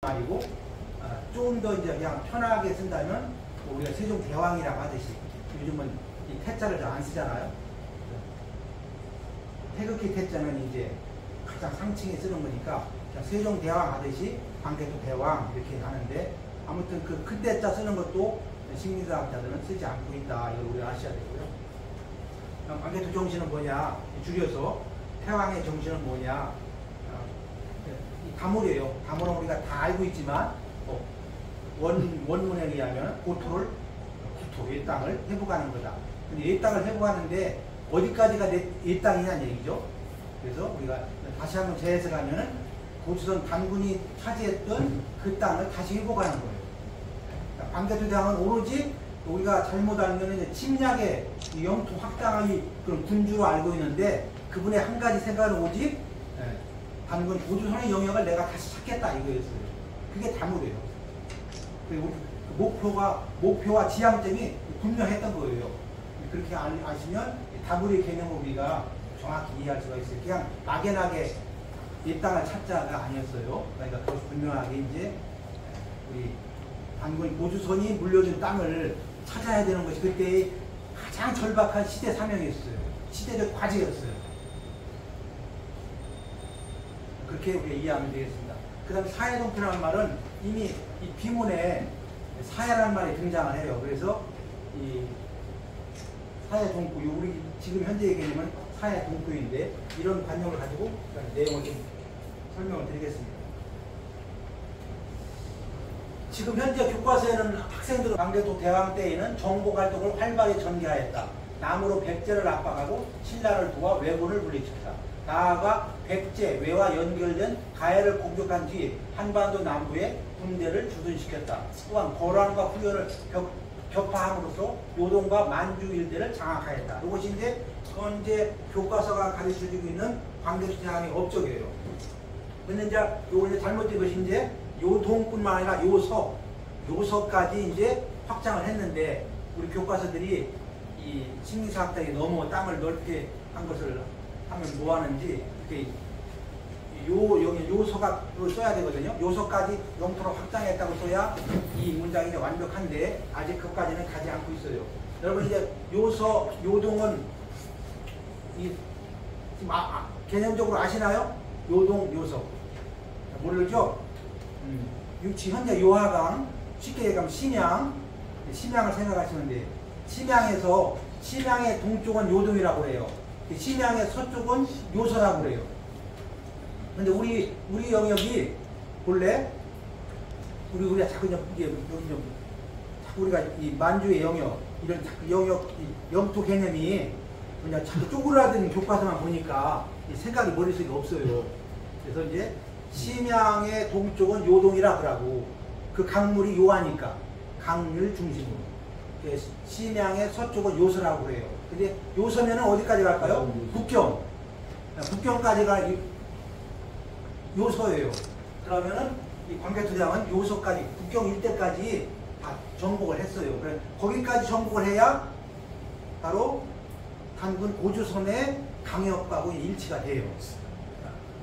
말이고 좀 더 이제 그냥 편하게 쓴다면 우리가 세종대왕이라고 하듯이 요즘은 이 태자를 잘 안 쓰잖아요. 태극기 태자는 이제 가장 상층에 쓰는 거니까 세종대왕 하듯이 광개토 대왕 이렇게 하는데 아무튼 그 큰 태자 쓰는 것도 식민사학자들은 쓰지 않고 있다. 이걸 우리가 아셔야 되고요. 광개토 정신은 뭐냐? 줄여서 태왕의 정신은 뭐냐? 이 가물이에요. 가물은 우리가 다 알고 있지만 원문에 의하면 고토를 구토, 땅을 회복하는 거다. 근데 이 땅을 회복하는데 어디까지가 이 땅이냐는 얘기죠. 그래서 우리가 다시 한번 재해석하면은 고조선 단군이 차지했던 그 땅을 다시 회복하는 거예요. 광개토 대왕은 오로지 우리가 잘못 알면 이제 침략의 영토 확장의 그런 군주로 알고 있는데 그분의 한 가지 생각은 오직 단군 고조선의 영역을 내가 다시 찾겠다 이거였어요. 그게 다물이에요. 그리고 목표와 지향점이 분명했던 거예요. 그렇게 아시면 다물의 개념을 우리가 정확히 이해할 수가 있어요. 그냥 막연하게 이 땅을 찾자가 아니었어요. 그러니까 그것이 분명하게 이제 우리 단군 고조선이 물려준 땅을 찾아야 되는 것이 그때의 가장 절박한 시대 사명이었어요. 시대적 과제였어요. 그렇게 우리가 이해하면 되겠습니다. 그 다음에 사해동포라는 말은 이미 이 비문에 사해라는 말이 등장을 해요. 그래서 이 사해동포, 우리 지금 현재의 개념은 사해동포인데 이런 관념을 가지고 내용을 좀 설명을 드리겠습니다. 지금 현재 교과서에는 학생들은 광개토 대왕 때에는 정복 활동을 활발히 전개하였다. 남으로 백제를 압박하고 신라를 도와 왜군을 물리쳤다. 나아가 백제, 왜와 연결된 가해를 공격한 뒤 한반도 남부에 군대를 주둔시켰다. 또한 거란과 후연을 격파함으로써 요동과 만주 일대를 장악하였다. 이것이 이제 현재 교과서가 가르쳐주고 있는 광개토 대왕의 업적이에요. 근데 이제 요거 잘못된 것이 이제 요동뿐만 아니라 요서까지 이제 확장을 했는데 우리 교과서들이 이 식민사학자들이 너무 땅을 넓게 한 것을 하면 뭐 하는지 이렇게 요서가 써야 되거든요. 요서까지 영토로 확장했다고 써야 이 문장이 이제 완벽한데 아직 그까지는 가지 않고 있어요. 여러분 이제 요동은 지금 개념적으로 아시나요? 요동, 요서 모르죠? 육지 현재 요하강 쉽게 얘기하면 심양을 생각하시면 돼요. 심양의 동쪽은 요동이라고 해요. 심양의 서쪽은 요서라고 그래요. 근데 우리 영역이 본래 우리가 자꾸 자꾸 우리가 이 만주의 영역 이런 자꾸 영토 개념이 그냥 자꾸 쪼그라드는 교과서만 보니까 생각이 머릿속에 없어요. 그래서 이제 심양의 동쪽은 요동이라 그러고 그 강물이 요하니까 강을 중심으로 심양의 서쪽은 요서라고 그래요. 근데 요서면은 어디까지 갈까요? 북경까지가 요서예요. 그러면은 이 광개토 대왕은 요서까지 북경 일대까지 다 정복을 했어요. 그래 거기까지 정복을 해야 바로 단군 고조선의 강역하고 일치가 돼요.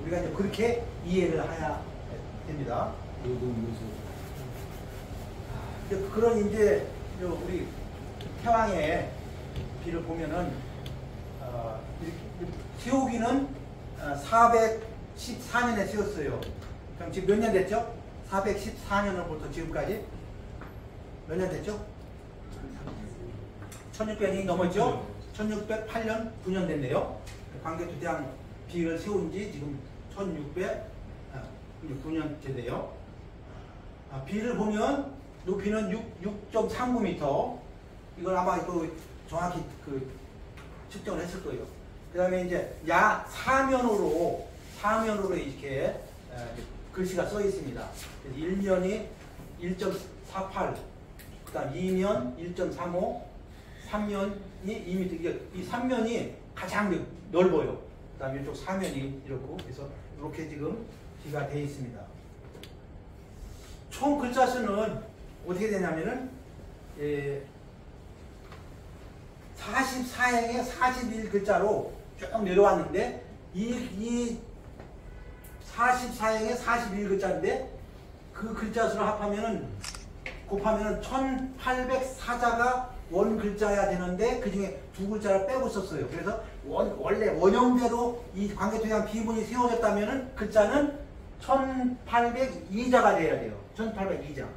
우리가 이제 그렇게 이해를 해야 됩니다. 그런 이제 우리 태왕의 비를 보면은 세우기는 414년에 세웠어요. 그럼 지금 몇 년 됐죠? 414년으로부터 지금까지 몇 년 됐죠? 1600년이 넘었죠? 1608년 9년 됐네요. 광개토 대왕 비를 세운 지 지금 1609년째 돼요. 비를 보면 높이는 6.39m. 이걸 아마 정확히 측정을 했을 거예요. 그 다음에 이제 사면으로 이렇게 글씨가 써 있습니다. 그래서 1면이 1.48, 그 다음 2면 1.35, 3면이 2m. 이 3면이 가장 넓어요. 그 다음에 이쪽 4면이 이렇고, 그래서 이렇게 지금 비가 되어 있습니다. 총 글자 수는 어떻게 되냐면은 44행에 41글자로 쭉 내려왔는데 이 44행에 41글자인데 그 그 글자 수를 합하면은 곱하면은 1804자가 원 글자야 되는데 그 중에 두 글자를 빼고 썼어요. 그래서 원래 원형대로 이 관계토양 비문이 세워졌다면은 글자는 1802자가 돼야 돼요. 1802자.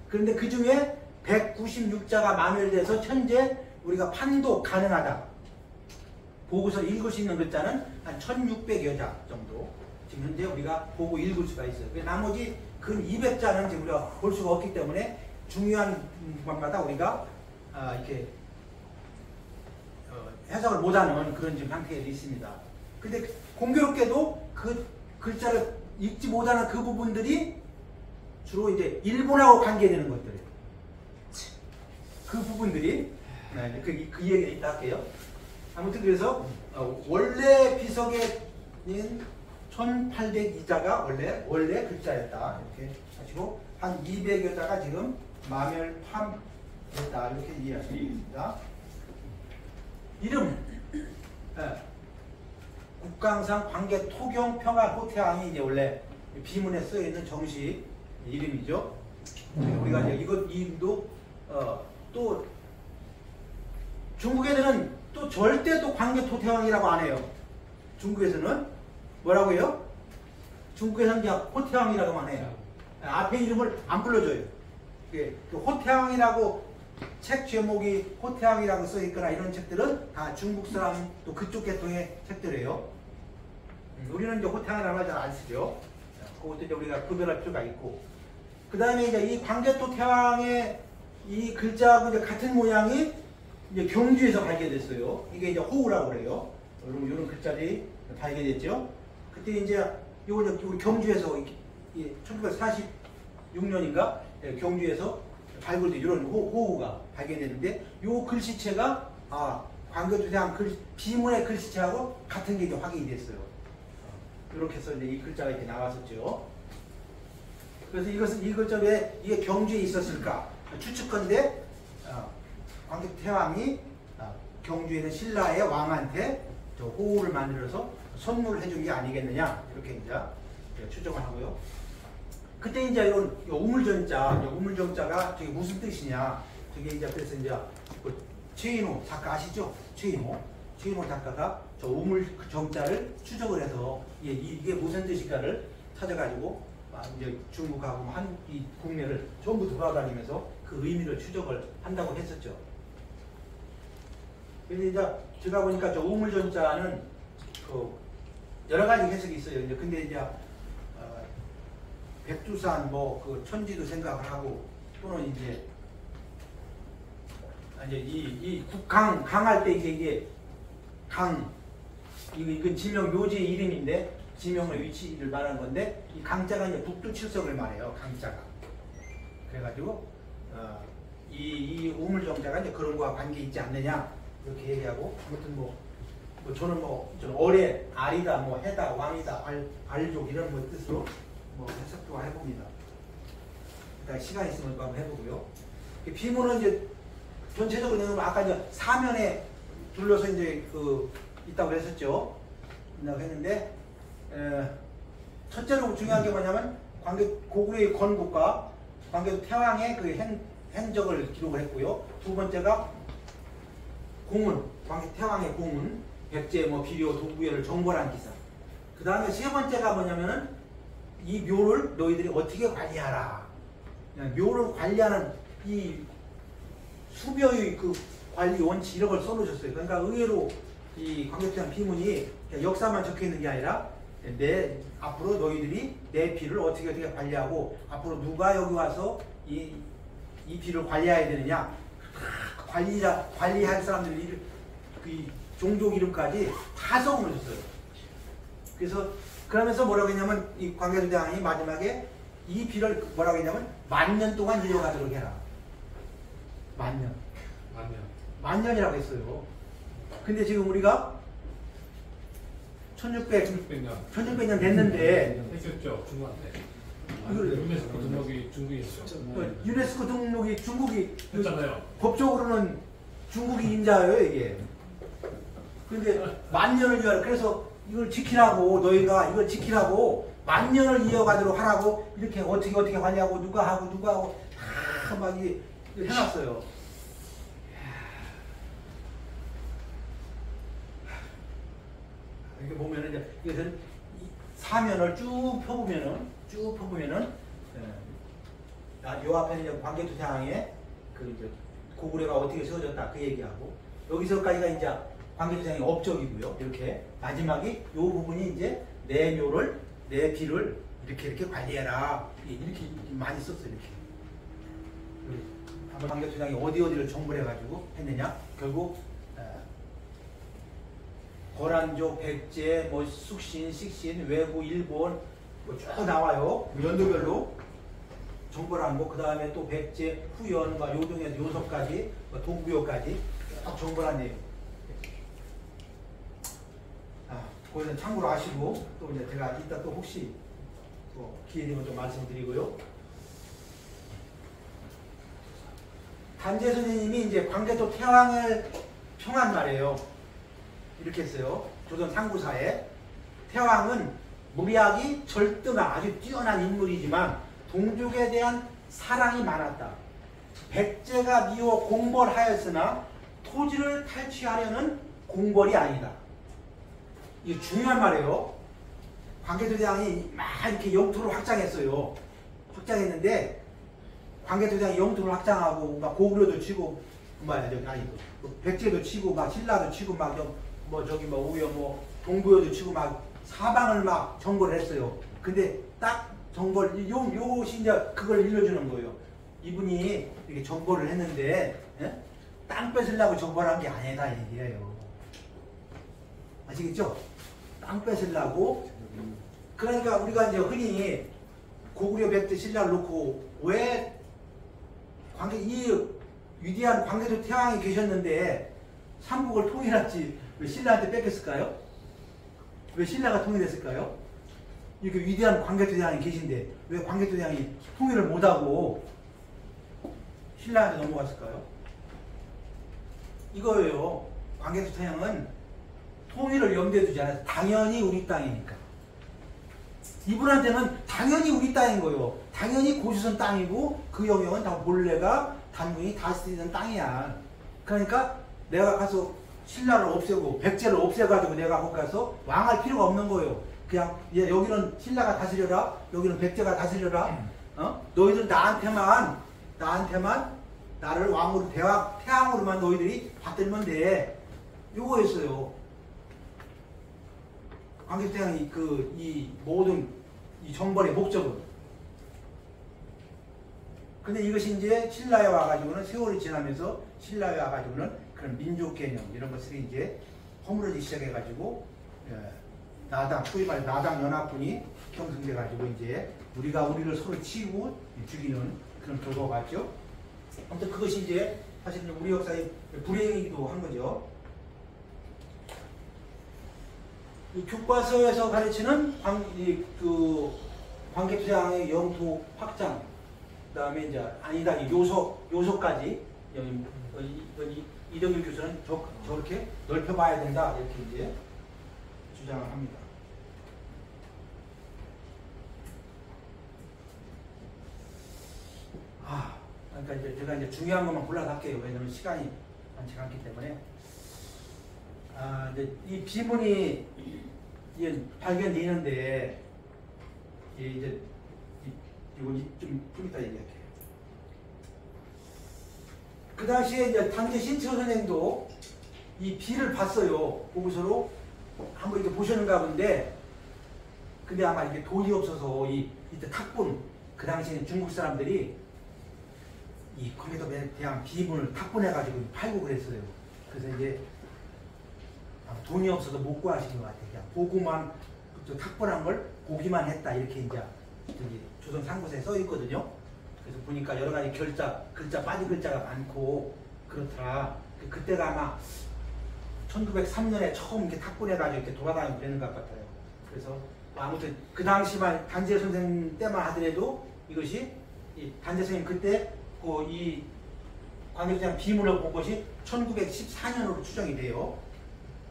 그런데 그 중에 196자가 만열돼서 현재 우리가 판독 가능하다. 보고서 읽을 수 있는 글자는 한 1600여 자 정도. 지금 현재 우리가 보고 읽을 수가 있어요. 나머지 근 200자는 지금 우리가 볼 수가 없기 때문에 중요한 것마다 우리가 이렇게 해석을 못하는 그런 지금 상태에 있습니다. 근데 공교롭게도 그 글자를 읽지 못하는 그 부분들이 주로 이제 일본하고 관계되는 것들이에요. 그 부분들이 그 얘기를 이따 할게요. 아무튼 그래서 원래 비석에는 1802자가 원래 글자였다. 이렇게 하시고 한 200여 자가 지금 마멸팜됐다. 이렇게 이해하십니다. 이름 국강상 관계 토경 평화 호태왕이 이제 원래 비문에 쓰여 있는 정식 이름이죠. 우리가 이제 이것 이름도 또 중국에서는 또 절대 또 관계 토태왕이라고 안 해요. 중국에서는 뭐라고 해요? 중국에서는 그냥 호태왕이라고만 해요. 앞에 이름을 안 불러줘요. 그 호태왕이라고 책 제목이 호태왕이라고 써있거나 이런 책들은 다 중국 사람 또 그쪽 계통의 책들이에요. 우리는 이제 호태왕이라고 잘 안 쓰죠. 그것도 이제 우리가 구별할 필요가 있고. 그 다음에 이제 이 관계토태왕의 이 글자하고 이제 같은 모양이 이제 경주에서 발견됐어요. 이게 이제 호우라고 그래요. 이런 글자들이 발견됐죠. 그때 이제 이거 우리 경주에서 1946년인가 경주에서 발굴된 이런 호우가 발견됐는데 이 글씨체가 관계토태왕 비문의 글씨체하고 같은 게 이제 확인이 됐어요. 이렇게 해서 이제 이 글자가 이렇게 나왔었죠. 그래서 이 글자 왜 이게 경주에 있었을까? 추측컨대 관계토태왕이 경주에 있는 신라의 왕한테 호우를 만들어서 선물을 해준 게 아니겠느냐 이렇게 이제 추정을 하고요. 그때 이제 이런 우물정자가 저게 무슨 뜻이냐? 저게 이제 그래서 이제 최인호 작가 아시죠? 최인호 작가가 저 우물정자를 추적을 해서 이게 무슨 뜻일까를 찾아가지고 이제 중국하고 이 국내를 전부 돌아다니면서 그 의미를 추적을 한다고 했었죠. 그래서 이제 제가 보니까 저 우물정자는 여러 가지 해석이 있어요. 이제 근데 이제 백두산 그 천지도 생각을 하고 또는 이제 이 국강 강할 때 이게 이건 지명 묘지의 이름인데 지명의 위치를 말하는 건데 이 강자가 이제 북두칠성을 말해요. 강자가 그래가지고 이 우물정자가 이제 그런 거와 관계 있지 않느냐 이렇게 얘기하고 아무튼 저는 어뢰 알이다 해다 왕이다 알족 이런 뜻으로 해석도 해봅니다. 일단 시간 있으면 한번 해보고요. 비문은 이제 전체적으로 내용은 아까 이제 사면에 둘러서 이제 있다고 했었죠. 있다고 했는데 첫째로 중요한 게 뭐냐면 고구려의 건국과 관계토태왕의 그 행적을 기록을 했고요. 두 번째가 공문, 관계토태왕의 공문, 백제 비료 도구열을 정벌한 기사. 그 다음에 세 번째가 뭐냐면은 이 묘를 너희들이 어떻게 관리하라. 묘를 관리하는 이 수벼의 그 관리 원칙 이런 걸 써놓으셨어요. 그러니까 의외로 이 관계토태왕 비문이 역사만 적혀 있는 게 아니라 앞으로 너희들이 내 비를 어떻게 관리하고 앞으로 누가 여기 와서 이 비를 관리해야 되느냐 관리할 사람들 그 종족 이름까지 다 써놓으셨어요. 그래서 그러면서 뭐라고 했냐면 이 관계토태왕이 마지막에 이 비를 뭐라고 했냐면 10,000년 동안 이어가도록 해라. 10,000년이라고 했어요. 근데 지금 우리가 1600년 됐는데 했었죠. 중국한테. 유네스코 등록이 중국이었죠. 유네스코 등록이 중국이 했잖아요. 법적으로는 중국이 인자예요 이게. 근데 10,000년을 위하여 그래서 이걸 지키라고 너희가 이걸 지키라고 만년을 이어가도록 하라고 이렇게 어떻게 하냐고 누가 하고 다 막 해놨어요. 이렇게 보면은 이제 이것은 사면을 쭉 펴보면은 요 앞에는 이제 광개토대왕의 그 이제 고구려가 어떻게 세워졌다 그 얘기하고 여기서까지가 이제 광개토대왕의 업적이고요. 이렇게 마지막에 요 부분이 이제 내 묘를 내 비를 이렇게 관리해라 이렇게 많이 썼어요. 이렇게 한번 광개토대왕이 어디를 정벌해 가지고 했느냐 결국 고란족, 백제, 뭐 숙신, 식신, 외구, 일본 쭉 나와요. 연도별로 정벌한 거. 그 다음에 또 백제, 후연, 요동에서 요석까지, 동구요까지 쭉 정벌한 내용. 그거는 참고로 아시고 또 이제 제가 이따 또 혹시 또 기회 되면 좀 말씀드리고요. 단재 선생님이 이제 광개토 태왕을 평한 말이에요. 이렇게 했어요. 조선 상구사에 태왕은 무리하기 절등한 아주 뛰어난 인물이지만 동족에 대한 사랑이 많았다. 백제가 미워 공벌하였으나 토지를 탈취하려는 공벌이 아니다. 이게 중요한 말이에요. 광개토대왕이 막 이렇게 영토를 확장했어요. 확장했는데 광개토대왕이 영토를 확장하고 막 고구려도 치고 백제도 치고 막 신라도 치고 막 오히려 동구여도 치고 막 사방을 막 정벌을 했어요. 근데 딱 요것이 이제 그걸 일러주는 거예요. 이분이 이렇게 정벌을 했는데 땅 뺏으려고 정벌한 게 아니다 얘기예요. 아시겠죠? 땅 뺏으려고. 그러니까 우리가 이제 흔히 고구려 백제 신라를 놓고 왜 이 위대한 광개토 태왕이 계셨는데 삼국을 통일했지 왜 신라한테 뺏겼을까요? 왜 신라가 통일했을까요? 이렇게 위대한 광개토대왕이 계신데 왜 광개토대왕이 통일을 못하고 신라한테 넘어갔을까요? 이거예요. 광개토대왕은 통일을 염두에 두지 않아서 당연히 우리 땅이니까. 이분한테는 당연히 우리 땅인 거예요. 당연히 고조선 땅이고 그 영역은 다 본래가 단군이 다스리는 땅이야. 그러니까 내가 가서 신라를 없애고 백제를 없애가지고 내가 거기 가서 왕할 필요가 없는 거예요. 그냥 여기는 신라가 다스려라, 여기는 백제가 다스려라. 너희들 나한테만 나를 왕으로 태왕으로만 너희들이 받들면 돼. 요거였어요. 광개토대왕이 이 모든 이 정벌의 목적은. 근데 이것이 이제 신라에 와가지고는 세월이 지나면서 신라에 와가지고는 그런 민족 개념 이런 것들이 이제 허물어지기 시작해가지고 소위 말해 나당 연합군이 형성돼가지고 이제 우리가 우리를 서로 치고 죽이는 그런 결과가 같죠. 아무튼 그것이 이제 사실 우리 역사의 불행이기도 한 거죠. 이 교과서에서 가르치는 광개토대왕의 영토 확장, 그 다음에 이제 요소까지 이정규 교수는 저렇게 넓혀봐야 된다 이렇게 이제 주장을 합니다. 그러니까 이제 제가 이제 중요한 것만 골라서 할게요. 왜냐면 시간이 많지 않기 때문에. 이제 이 비문이 발견되는데 이제 이건 좀 이따 얘기할게요. 그 당시에 이제 단재 신철 선생도 이 비를 봤어요. 보고서로 한번 이렇게 보셨는가 본데, 근데 아마 이게 돈이 없어서 이때 탁본, 그 당시에는 중국 사람들이 이 광개토에 대한 비문을 탁본해가지고 팔고 그랬어요. 그래서 이제 돈이 없어서 못 구하신 것 같아요. 그냥 보고만 탁본한 걸 보기만 했다 이렇게 이제 조선 상고서에 써 있거든요. 그래서 보니까 여러 가지 글자 빠진 글자가 많고 그렇더라. 그때가 아마 1903년에 처음 이렇게 탁본해가지고 이렇게 돌아다니고 그랬는 것 같아요. 그래서 아무튼 그 당시만 단재 선생님 때만 하더라도 이것이 단재 선생님 그때 이 광개토대왕 비문을 본 것이 1914년으로 추정이 돼요.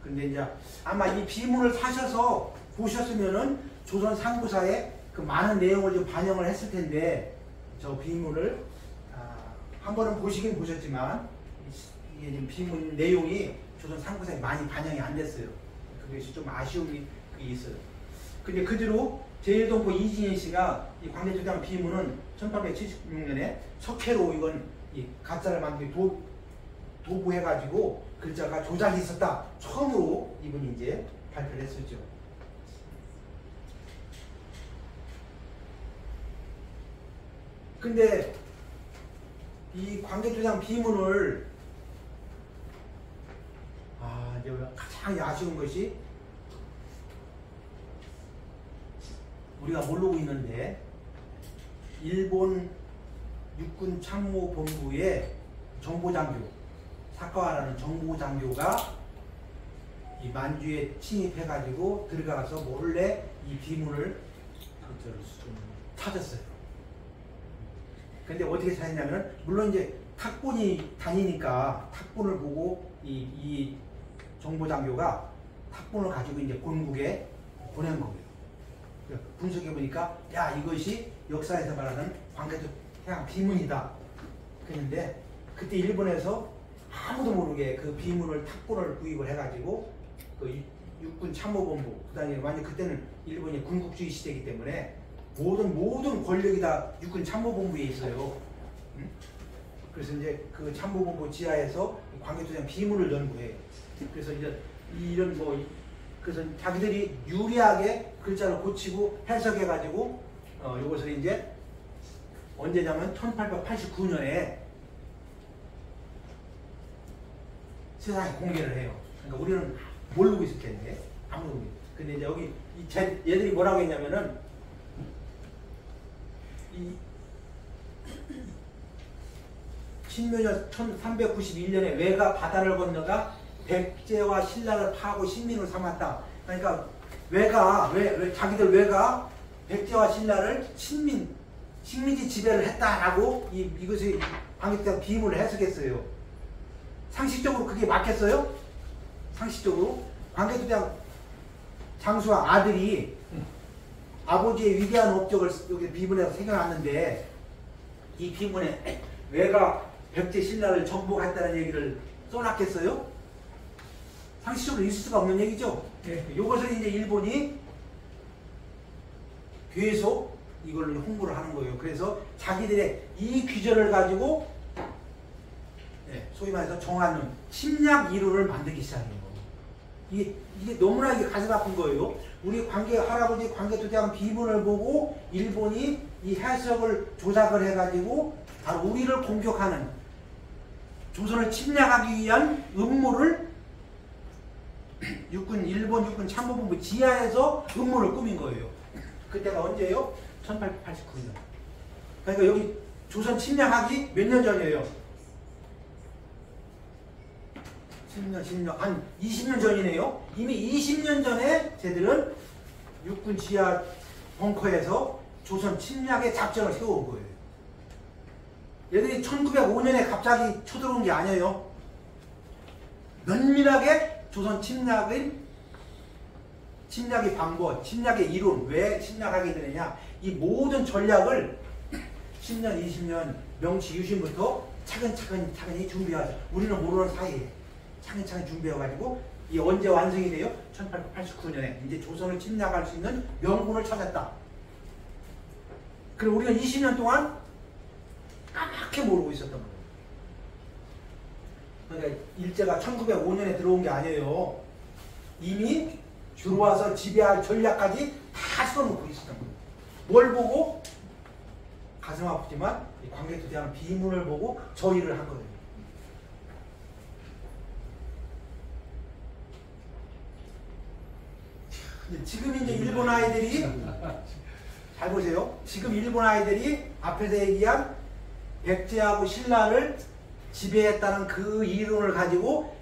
근데 이제 아마 이 비문을 사셔서 보셨으면은 조선 상부사에 그 많은 내용을 좀 반영을 했을 텐데 저 비문을 한 번은 보시긴 보셨지만 이게 지금 비문 내용이 조선 상부사에 많이 반영이 안 됐어요. 그것이 좀 아쉬움이 있어요. 근데 그 뒤로 제1동포 이진희 씨가 이 광개토대왕 비문은 1876년에 석회로 이건 이 가짜를 만들기 도부해가지고 글자가 조작이 있었다. 처음으로 이분이 이제 발표를 했었죠. 근데 이 광개토대왕 비문을 이제 가장 아쉬운 것이 우리가 모르고 있는데 일본 육군 참모본부의 정보장교 사카와라는 정보장교가 이 만주에 침입해가지고 들어가서 몰래 이 비문을 찾았어요. 근데 어떻게 찾았냐면 물론 이제 탁본이 다니니까 탁본을 보고 이 정보장교가 탁본을 가지고 이제 본국에 보낸 거예요. 분석해 보니까 야 이것이 역사에서 말하는 광개토대왕 비문이다. 그런데 그때 일본에서 아무도 모르게 그 비문을 탁본을 구입을 해가지고 그 육군 참모본부 그다음에 완전 그때는 일본이 군국주의 시대이기 때문에 모든 권력이 다 육군 참모본부에 있어요. 응? 그래서 이제 그 참모본부 지하에서 광개토대왕 비문을 연구해요. 그래서 이제 이런 그래서 자기들이 유리하게 글자를 고치고 해석해가지고 이것을 이제 언제냐면 1889년에 세상에 공개를 해요. 그러니까 우리는 모르고 있을 텐데 아무도 모르고. 근데 이제 여기 얘들이 뭐라고 했냐면은 이 신묘년 1391년에 외가 바다를 건너가 백제와 신라를 파고 신민을 삼았다. 그러니까 외가 자기들 외가 백제와 신라를 식민지 지배를 했다라고 이것이 광개토대왕 비문을 해석했어요. 상식적으로 그게 맞겠어요? 상식적으로 광개토대왕 장수왕 아들이 아버지의 위대한 업적을 여기 비문에서 새겨놨는데 이 비문에 외가 백제 신라를 정복했다는 얘기를 써놨겠어요? 상식적으로 있을 수가 없는 얘기죠. 이것을 이제 일본이 계속 이걸 홍보를 하는 거예요. 그래서 자기들의 이 귀절을 가지고 소위 말해서 정하는 침략 이론을 만들기 시작해요. 이게 너무나 이게 가슴 아픈 거예요. 우리 할아버지 광개토대왕 비문을 보고 일본이 이 해석을 조작을 해가지고 바로 우리를 공격하는 조선을 침략하기 위한 음모를 일본 육군 참모본부 지하에서 음모를 꾸민 거예요. 그때가 언제예요? 1889년. 그러니까 여기 조선 침략하기 몇 년 전이에요? 10년, 한 20년 전이네요. 이미 20년 전에 쟤들은 육군 지하 벙커에서 조선 침략의 작전을 세워온 거예요. 얘들이 1905년에 갑자기 쳐들어온 게 아니에요. 면밀하게 조선 침략의 방법, 침략의 이론, 왜 침략하게 되느냐, 이 모든 전략을 10년, 20년 명치 유신부터 차근차근히 준비하죠. 우리는 모르는 사이에 차근차근 준비해가지고 이 언제 완성이 돼요? 1889년에 이제 조선을 침략할 수 있는 명분을 찾았다. 그리고 우리는 20년 동안 까맣게 모르고 있었던 거예요. 그러니까 일제가 1905년에 들어온 게 아니에요. 이미 들어와서 지배할 전략까지 다 써놓고 있었던 거예요. 뭘 보고? 가슴 아프지만 광개토대왕 비문을 보고 저 일을 한 거예요. 지금 이제 일본 아이들이 잘 보세요. 지금 일본 아이들이 앞에서 얘기한 백제하고 신라를 지배했다는 그 이론을 가지고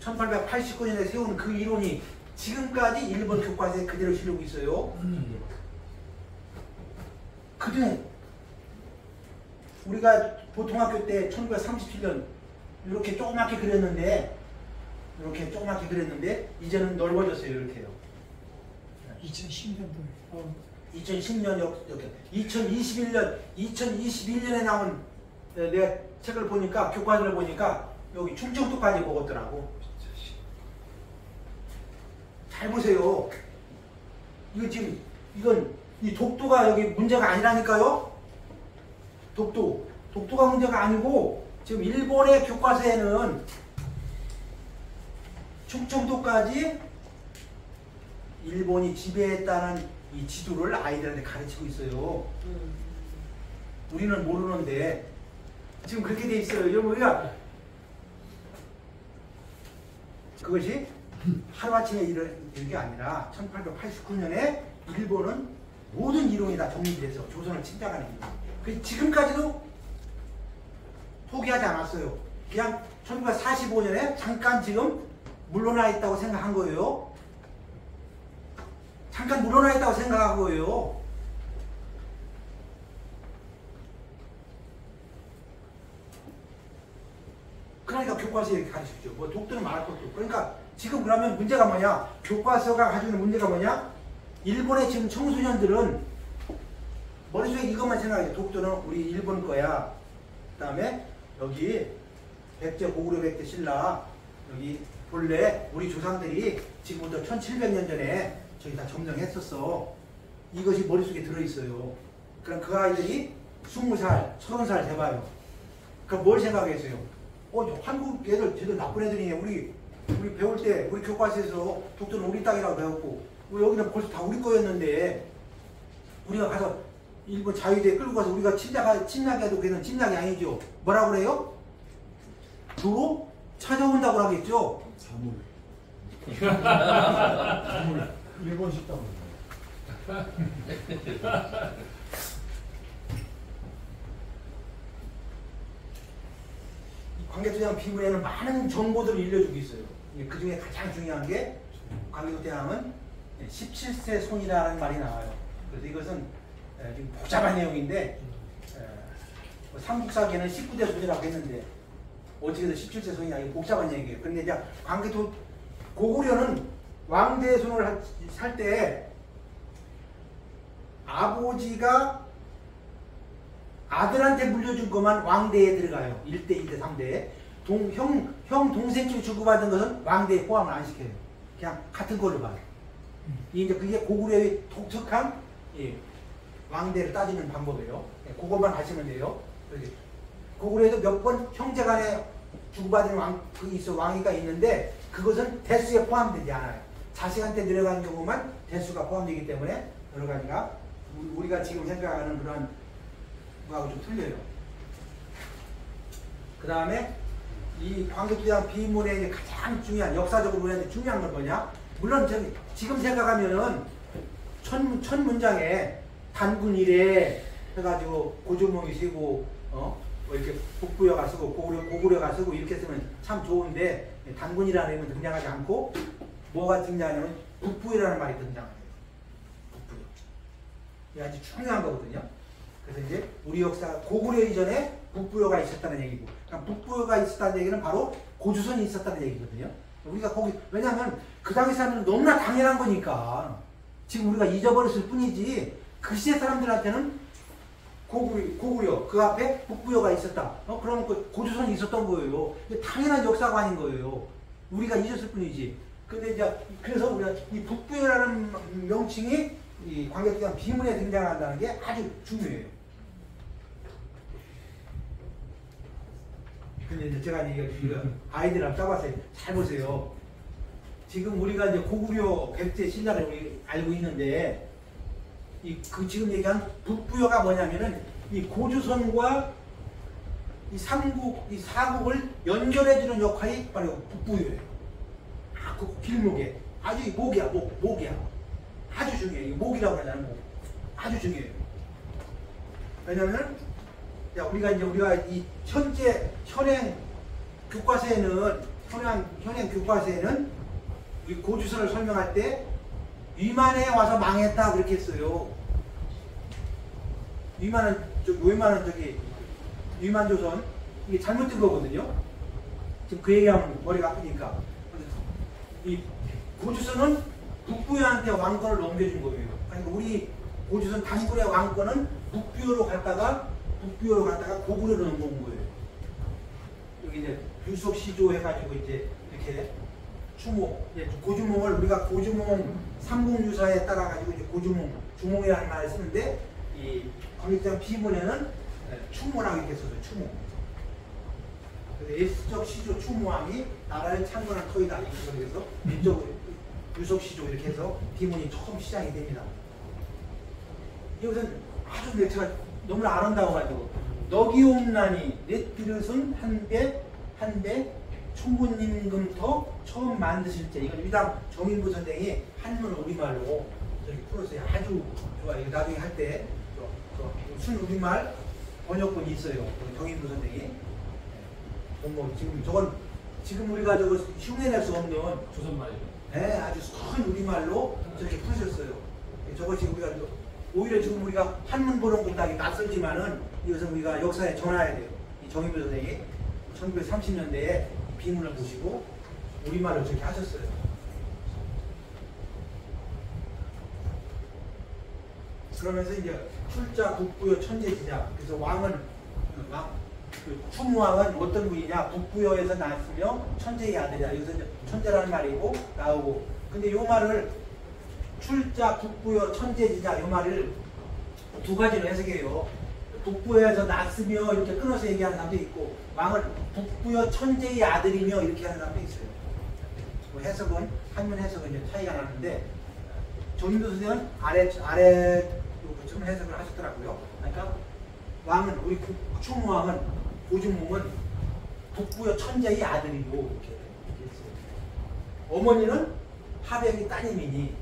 1889년에 세운 그 이론이 지금까지 일본 교과서에 그대로 실리고 있어요. 그전에 우리가 보통학교 때 1937년 이렇게 조그맣게 그렸는데 이제는 넓어졌어요. 이렇게요. 2010년도에. 2010년 2021년 2021년에 나온 내가 책을 보니까 교과서를 보니까 여기 충청도까지 먹었더라고. 잘 보세요. 이거 지금 이건 이 독도가 여기 문제가 아니라니까요. 독도가 문제가 아니고 지금 일본의 교과서에는 충청도까지 일본이 지배했다는 이 지도를 아이들한테 가르치고 있어요. 우리는 모르는데 지금 그렇게 돼 있어요. 여러분 우리가 그것이 하루아침에 이런 게 아니라 1889년에 일본은 모든 이론이 다 정리돼서 조선을 침략하는 이론. 그 지금까지도 포기하지 않았어요. 그냥 1945년에 잠깐 지금 물러나 있다고 생각한 거예요. 잠깐 물러나 있다고 생각한 거예요. 그러니까 교과서에 이렇게 가르치죠. 뭐 독도는 말할 것도 없고. 그러니까 지금 그러면 문제가 뭐냐? 교과서가 가지고 있는 문제가 뭐냐? 일본의 지금 청소년들은 머릿속에 이것만 생각해요. 독도는 우리 일본 거야. 그 다음에 여기 백제 고구려 백제 신라 여기 본래 우리 조상들이 지금부터 1700년 전에 저기 다 점령했었어. 이것이 머릿속에 들어있어요. 그럼 그 아이들이 20살, 30살 돼봐요. 그럼 뭘 생각했어요? 한국 애들 쟤들 나쁜 애들이네. 우리 배울 때 우리 교과서에서 독도는 우리 땅이라고 배웠고 여기는 벌써 다 우리 거였는데 우리가 가서 일본 자유대에 끌고 가서 우리가 침략해도 걔는 침략이 아니죠. 뭐라고 그래요? 도로 찾아온다고 하겠죠. 사물. 일본 식당. 광개토대왕 비문에는 많은 정보들을 일러주고 있어요. 그 중에 가장 중요한 게 광개토대왕은 17세 손이라는 말이 나와요. 그래서 이것은 좀 복잡한 내용인데 삼국사기에는 19대 손이라고 했는데 어떻게든 17세 손이냐 이거 복잡한 얘기예요. 그런데 이제 고구려는 왕대 손을 살 때 아버지가 아들한테 물려준 것만 왕대에 들어가요. 1대, 2대, 3대. 형, 동생끼리 주고받은 것은 왕대에 포함을 안 시켜요. 그냥 같은 걸로 봐요. 이제 그게 고구려의 독특한 왕대를 따지는 방법이에요. 그것만 하시면 돼요. 고구려에도 몇 번 형제간에 주고받은 왕위가 있는데 그것은 대수에 포함되지 않아요. 자식한테 내려가는 경우만 대수가 포함되기 때문에 여러 가지가 우리가 지금 생각하는 그런 거하고 좀 틀려요. 그 다음에 이 광개토대왕 비문의 가장 중요한 역사적으로 우리한테 중요한 건 뭐냐? 물론 지금 생각하면은 첫 문장에 단군 이래 해가지고 고조몽이 쓰고 뭐 이렇게 북부여가 쓰고 고구려가 쓰고 이렇게 쓰면 참 좋은데 단군이라는 이름은 등장하지 않고 뭐가 등장하냐면 북부여라는 말이 등장해요. 북부여. 이게 아주 중요한 거거든요. 그래서 이제 우리 역사 고구려 이전에 북부여가 있었다는 얘기고, 그러니까 북부여가 있었다는 얘기는 바로 고조선이 있었다는 얘기거든요. 우리가 거기 왜냐하면 그 당시 사람들은 너무나 당연한 거니까 지금 우리가 잊어버렸을 뿐이지 그 시대 사람들한테는 고구려 그 앞에 북부여가 있었다. 그러면 그 고조선이 있었던 거예요. 당연한 역사관인 거예요. 우리가 잊었을 뿐이지. 근데 이제 그래서 우리가 이 북부여라는 명칭이 이 광개토대왕 비문에 등장한다는 게 아주 중요해요. 근데 이제 제가 이거 아이들하고 짜봤어요. 잘 보세요. 지금 우리가 이제 고구려 백제 신라를 우리 알고 있는데 지금 얘기한 북부여가 뭐냐면은 이 고조선과 이 사국을 연결해주는 역할이 바로 북부여예요. 그 길목에 아주 목이야. 아주 중요해요. 이 목이라고 하잖아요. 목. 아주 중요해요. 왜냐면 우리가 이 현행 교과서에는 우리 고조선을 설명할 때 위만에 와서 망했다 그렇게 했어요. 위만조선 이게 잘못된 거거든요. 지금 그 얘기하면 머리가 아프니까. 이 고조선은 북부여한테 왕권을 넘겨준 거예요. 그러니까 우리 고조선 단군의 왕권은 북부여로 갔다가 고구려로 넘어온 거예요. 여기 이제 유속시조 해가지고 이제 이렇게 추모, 고주몽을 우리가 고주몽 삼국유사에 따라가지고 이제 고주몽, 주몽이라는 말을 쓰는데 이 광역장 비문에는 추모라고 이렇게 써서 추모. 그래서 예수적 시조 추모왕이 나라를 창건한 터이다 이렇게 해서 민족 유속시조 이렇게 해서 비문이 처음 시작이 됩니다. 이것은 아주 제가 너무나 아름다워가지고 너기옵나니 넷비릇은 한배 총군임금터 처음 만드실 때 이건 위당 정인부 선생이 한문 우리말로 저기 풀었어요. 아주 좋아요. 나중에 할 때 순 우리말 번역본이 있어요. 정인부 선생이. 뭐 지금 우리가 저거 흉내낼 수 없는 조선말이죠. 네, 아주 선 우리말로 저렇게 푸셨어요. 저거 지금 우리가 오히려 지금 우리가 한문 보는 것도 낯설지만은 이것은 우리가 역사에 전해야 돼요. 이 정인부 선생이 1930년대에 비문을 보시고 우리말로 저렇게 하셨어요. 그러면서 이제 출자 북부여 천재지자. 그래서 그 추무왕은 어떤 분이냐? 북부여에서 났으며 천재의 아들이야. 여기서 이제 천재라는 말이고 나오고. 근데 이 말을 출자 북부여 천재지자 이 말을 두 가지로 해석해요. 북부여에서 났으며 이렇게 끊어서 얘기하는 사람도 있고 왕을 북부여 천재의 아들이며 이렇게 하는 사람도 있어요. 뭐 해석은 한문 해석은 이제 차이가 나는데 정인도 선생은 아래 요것처럼 해석을 하셨더라고요. 그러니까 왕은 우리 추무왕은 고주몽은 북부여 천재의 아들이고 이렇게 했어요. 어머니는 하백이 따님이니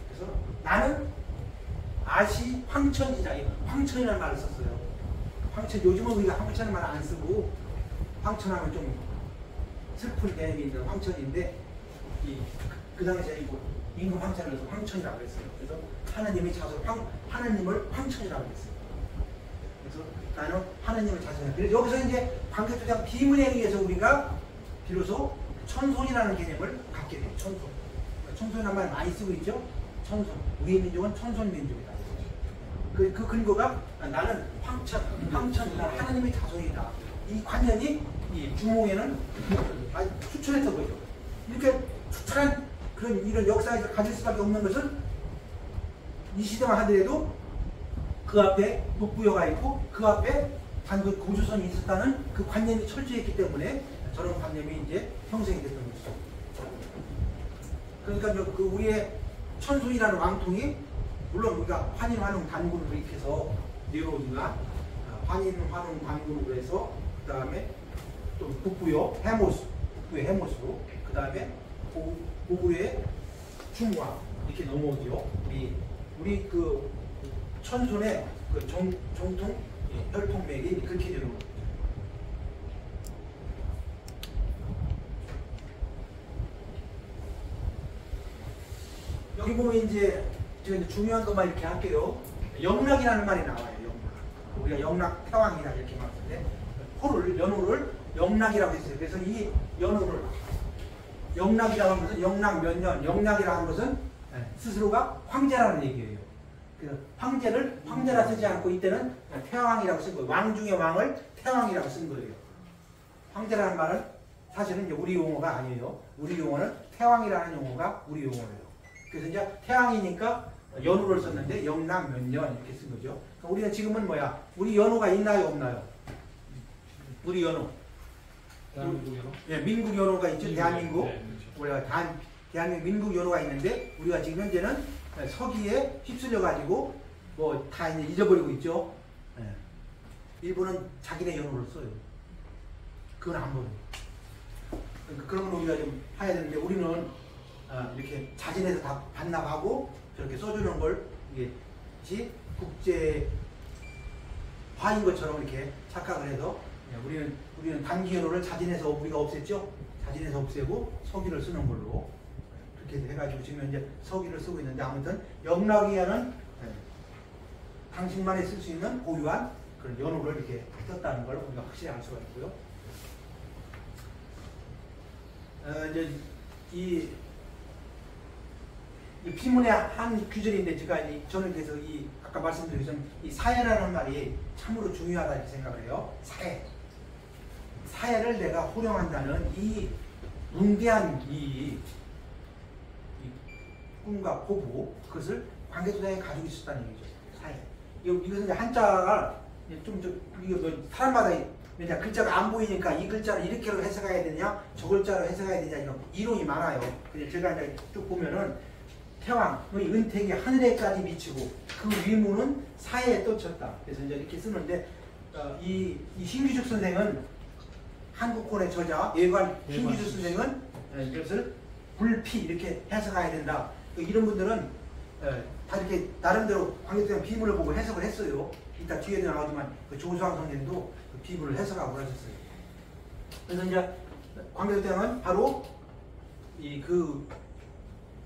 그래서 나는 아시 황천이자 황천이라는 말을 썼어요. 황천 요즘은 우리가 황천이라는 말 안 쓰고 황천하면 좀 슬픈 개념이 있는 황천인데 그 당시에 이거 임금 황천을 해서 황천이라고 했어요. 그래서 하나님이 하나님을 황천이라고 했어요. 그래서 나는 하나님을 자손해. 그래서 여기서 이제 광개토장 비문에 의해서 우리가 비로소 천손이라는 개념을 갖게 돼요. 천손. 천손이라는 말 많이 쓰고 있죠. 천손. 우리 민족은 천손 민족이다. 그 근거가 나는 황천, 나는 하나님의 자손이다. 이 관념이 이 주몽에는 추천했던 거죠. 이렇게 추천한 이런 역사에서 가질 수밖에 없는 것은 이 시대만 하더라도 그 앞에 북부여가 있고 그 앞에 단군 고조선이 있었다는 그 관념이 철저했기 때문에 저런 관념이 이제 형성이 됐던 것이죠. 그러니까 그 우리의 천손이라는 왕통이 물론 우리가 환인, 환웅, 단군으로 이렇게 해서 내려오지만 환인, 환웅, 단군으로 해서 그 다음에 또 북부여, 해모수, 그 다음에 고구려의 충왕 이렇게 넘어오죠. 우리 그 천손의 그 정통 혈통맥이 그렇게 되는 거죠. 여기 보면 이제 제가 이제 중요한 것만 이렇게 할게요. 영락이라는 말이 나와요. 영락. 우리가 영락 태왕이라 이렇게 말하는데 연호를 영락이라고 했어요. 그래서 이 연호를 영락이라고 하는 것은 영락 몇 년, 영락이라고 하는 것은 스스로가 황제라는 얘기예요. 그래서 황제라 쓰지 않고 이때는 태왕이라고 쓴 거예요. 왕 중의 왕을 태왕이라고 쓴 거예요. 황제라는 말은 사실은 이제 우리 용어가 아니에요. 우리 용어는 태왕이라는 용어가 우리 용어예요. 그래서 이제 태왕이니까 연호를 썼는데 영락 몇 년 이렇게 쓴 거죠. 그러니까 우리는 지금은 뭐야? 우리 연호가 있나요, 없나요? 우리 연호. 대한민국 연호? 예, 민국 연호가 있죠. 대한민국. 네, 그렇죠. 우리가 대한민국 민국 연호가 있는데 우리가 지금 현재는 서기에 휩쓸려 가지고 뭐 다 이제 잊어버리고 있죠. 예. 일본은 자기네 연호를 써요. 그건 안 버려요. 그러니까 그런 걸 우리가 좀 해야 되는데 우리는 이렇게 자진해서 다 반납하고 저렇게 써주는 걸 이게 국제 화인 것처럼 이렇게 착각을 해서 우리는 단기 연호를 자진해서 우리가 없앴죠. 자진해서 없애고 서기를 쓰는 걸로 그렇게 해가지고 지금 현재 서기를 쓰고 있는데 아무튼 영락이라는 당신만이 쓸 수 있는 고유한 그런 연호를 이렇게 썼다는 걸 우리가 확실히 알 수가 있고요. 이제 이 비문의 한 규절인데 제가 저는 그래서 아까 말씀드린 것처럼 이 사회라는 말이 참으로 중요하다 이렇게 생각을 해요. 사회를 내가 호령한다는 이 뭉대한 이 꿈과 포부 그것을 관계도장에 가지고 있었다는 얘기죠. 사회. 이것은 이제 한자가 이거 뭐 사람마다 이제 글자가 안 보이니까 이 글자를 이렇게로 해석해야 되냐, 저 글자로 해석해야 되냐 이런 이론이 많아요. 근데 제가 이제 쭉 보면은 태왕의 은택이 하늘에까지 미치고 그 위무는 사해에 떠쳤다. 그래서 이제 이렇게 쓰는데 이 신규죽 선생은 한국권의 저자 예관 신규죽 선생은 이것을 불피 이렇게 해석해야 된다. 이런 분들은 다 이렇게 나름대로 관계도장 비문을 보고 해석을 했어요. 이따 뒤에도 나오지만 그 조수왕 선생도 그 비문을 해석하고 그러셨어요. 그래서 이제 관계도장은 바로 그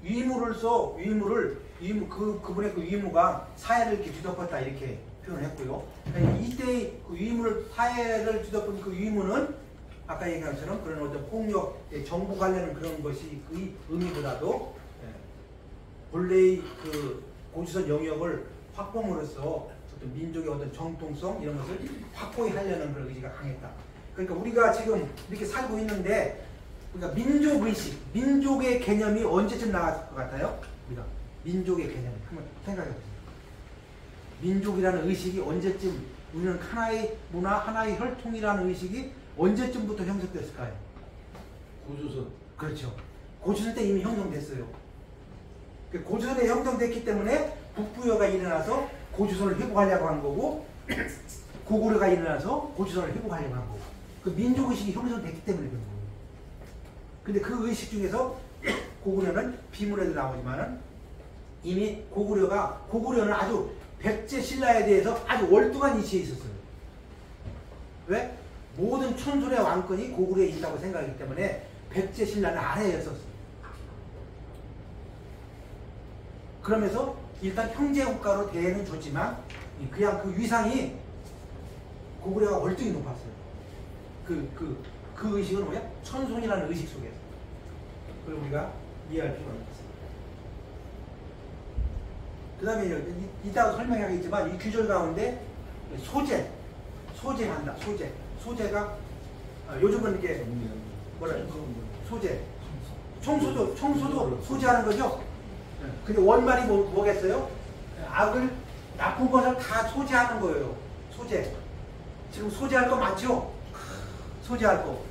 위무로서 그분의 그 위무가 사회를 이렇게 뒤덮었다 이렇게 표현했고요. 이때 그 위무를 사회를 뒤덮은 그 위무는 아까 얘기한 것처럼 그런 어떤 폭력, 정부 관련은 그런 것이 그 의미보다도 본래의 그 고조선 영역을 확보함으로써 어떤 민족의 어떤 정통성 이런 것을 확보히 하려는 그런 의지가 강했다. 그러니까 우리가 지금 이렇게 살고 있는데 그러니까 민족의식, 민족의 개념이 언제쯤 나왔을 것 같아요? 우리가 민족의 개념 한번 생각해 보세요. 민족이라는 의식이 언제쯤 우리는 하나의 문화, 하나의 혈통이라는 의식이 언제쯤부터 형성됐을까요? 고조선. 그렇죠. 고조선 때 이미 형성됐어요. 고조선에 형성됐기 때문에 북부여가 일어나서 고조선을 회복하려고 한 거고 고구려가 일어나서 고조선을 회복하려고 한 거고 그 민족의식이 형성됐기 때문에 그런 거예요. 근데 그 의식 중에서 고구려는 비문에도 나오지만은 이미 고구려는 아주 백제 신라에 대해서 아주 월등한 위치에 있었어요. 왜? 모든 천손의 왕권이 고구려에 있다고 생각하기 때문에 백제 신라는 아래에 있었어요. 그러면서 일단 형제국가로 대해는 줬지만 그냥 그 위상이 고구려가 월등히 높았어요. 그 의식은 뭐야? 천손이라는 의식 속에서. 그걸 우리가 이해할 필요가 있습니다. 그 다음에 이따가 설명하겠지만 이 규절 가운데 소재한다. 소재가 요즘은 이렇게 뭐라 소재. 청소도 소재하는 거죠. 근데 원말이 뭐겠어요? 악을 나쁜 것을 다 소재하는 거예요. 소재. 지금 소재할 거 맞죠? 소재할 거.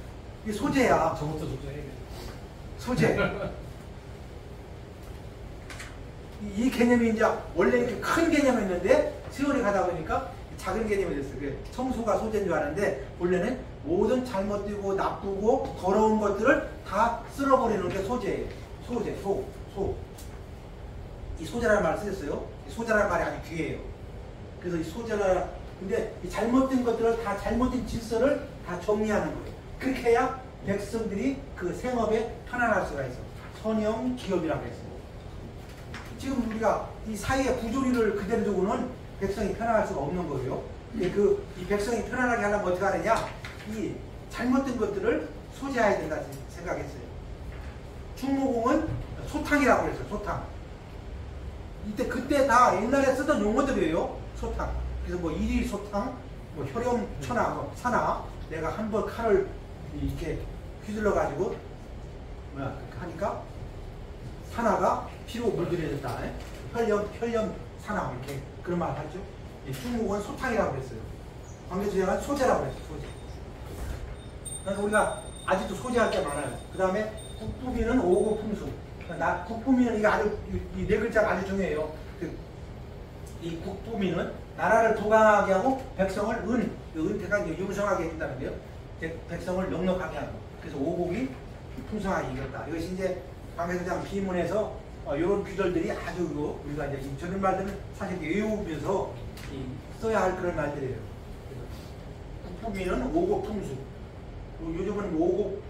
이게 소재야. 저부터 조정해. 소재. 이 개념이 이제 원래 이렇게 큰 개념이었는데 세월이 가다 보니까 작은 개념이 됐어요. 청소가 소재인 줄 아는데 원래는 모든 잘못되고 나쁘고 더러운 것들을 다 쓸어버리는 게 소재예요. 이 소재라는 말을 쓰셨어요. 이 소재라는 말이 아주 귀해요. 그래서 이 소재라 근데 이 잘못된 것들을 다 잘못된 질서를 다 정리하는 거예요. 그렇게 해야 백성들이 그 생업에 편안할 수가 있어. 선영 기업이라고 했어요. 지금 우리가 이 사회의 부조리를 그대로 두고는 백성이 편안할 수가 없는 거예요. 이 백성이 편안하게 하려면 어떻게 하느냐? 이 잘못된 것들을 소재해야 된다 생각했어요. 충무공은 소탕이라고 그랬어요. 소탕. 그때 다 옛날에 쓰던 용어들이에요. 소탕. 그래서 뭐 일일소탕, 뭐 혈염천하, 뭐 산하. 내가 한 번 칼을 이렇게 휘둘러 가지고 하니까 산하가 피로 물들여졌다. 혈염 산하 이렇게 그런 말 하죠. 충무공은 소탕이라고 그랬어요. 관계주장은 소재라고 그랬어요. 소재. 그러니까 우리가 아직도 소재할 게 많아요. 그 다음에 국부미는 오고풍수. 국부미는 이거 아주 이 네 글자가 아주 중요해요. 이 국부미는 나라를 부강하게 하고 백성을 은택한 융성하게 해준다는데요. 백성을 넉넉하게 하고. 그래서 오곡이 풍성하게 이겼다. 이것이 이제 관계도장 비문에서 이런 규절들이 아주 우리가 이제 저런 말들은 사실 외우면서 써야 할 그런 말들이에요. 국부미는 오곡 풍수. 요즘은 오곡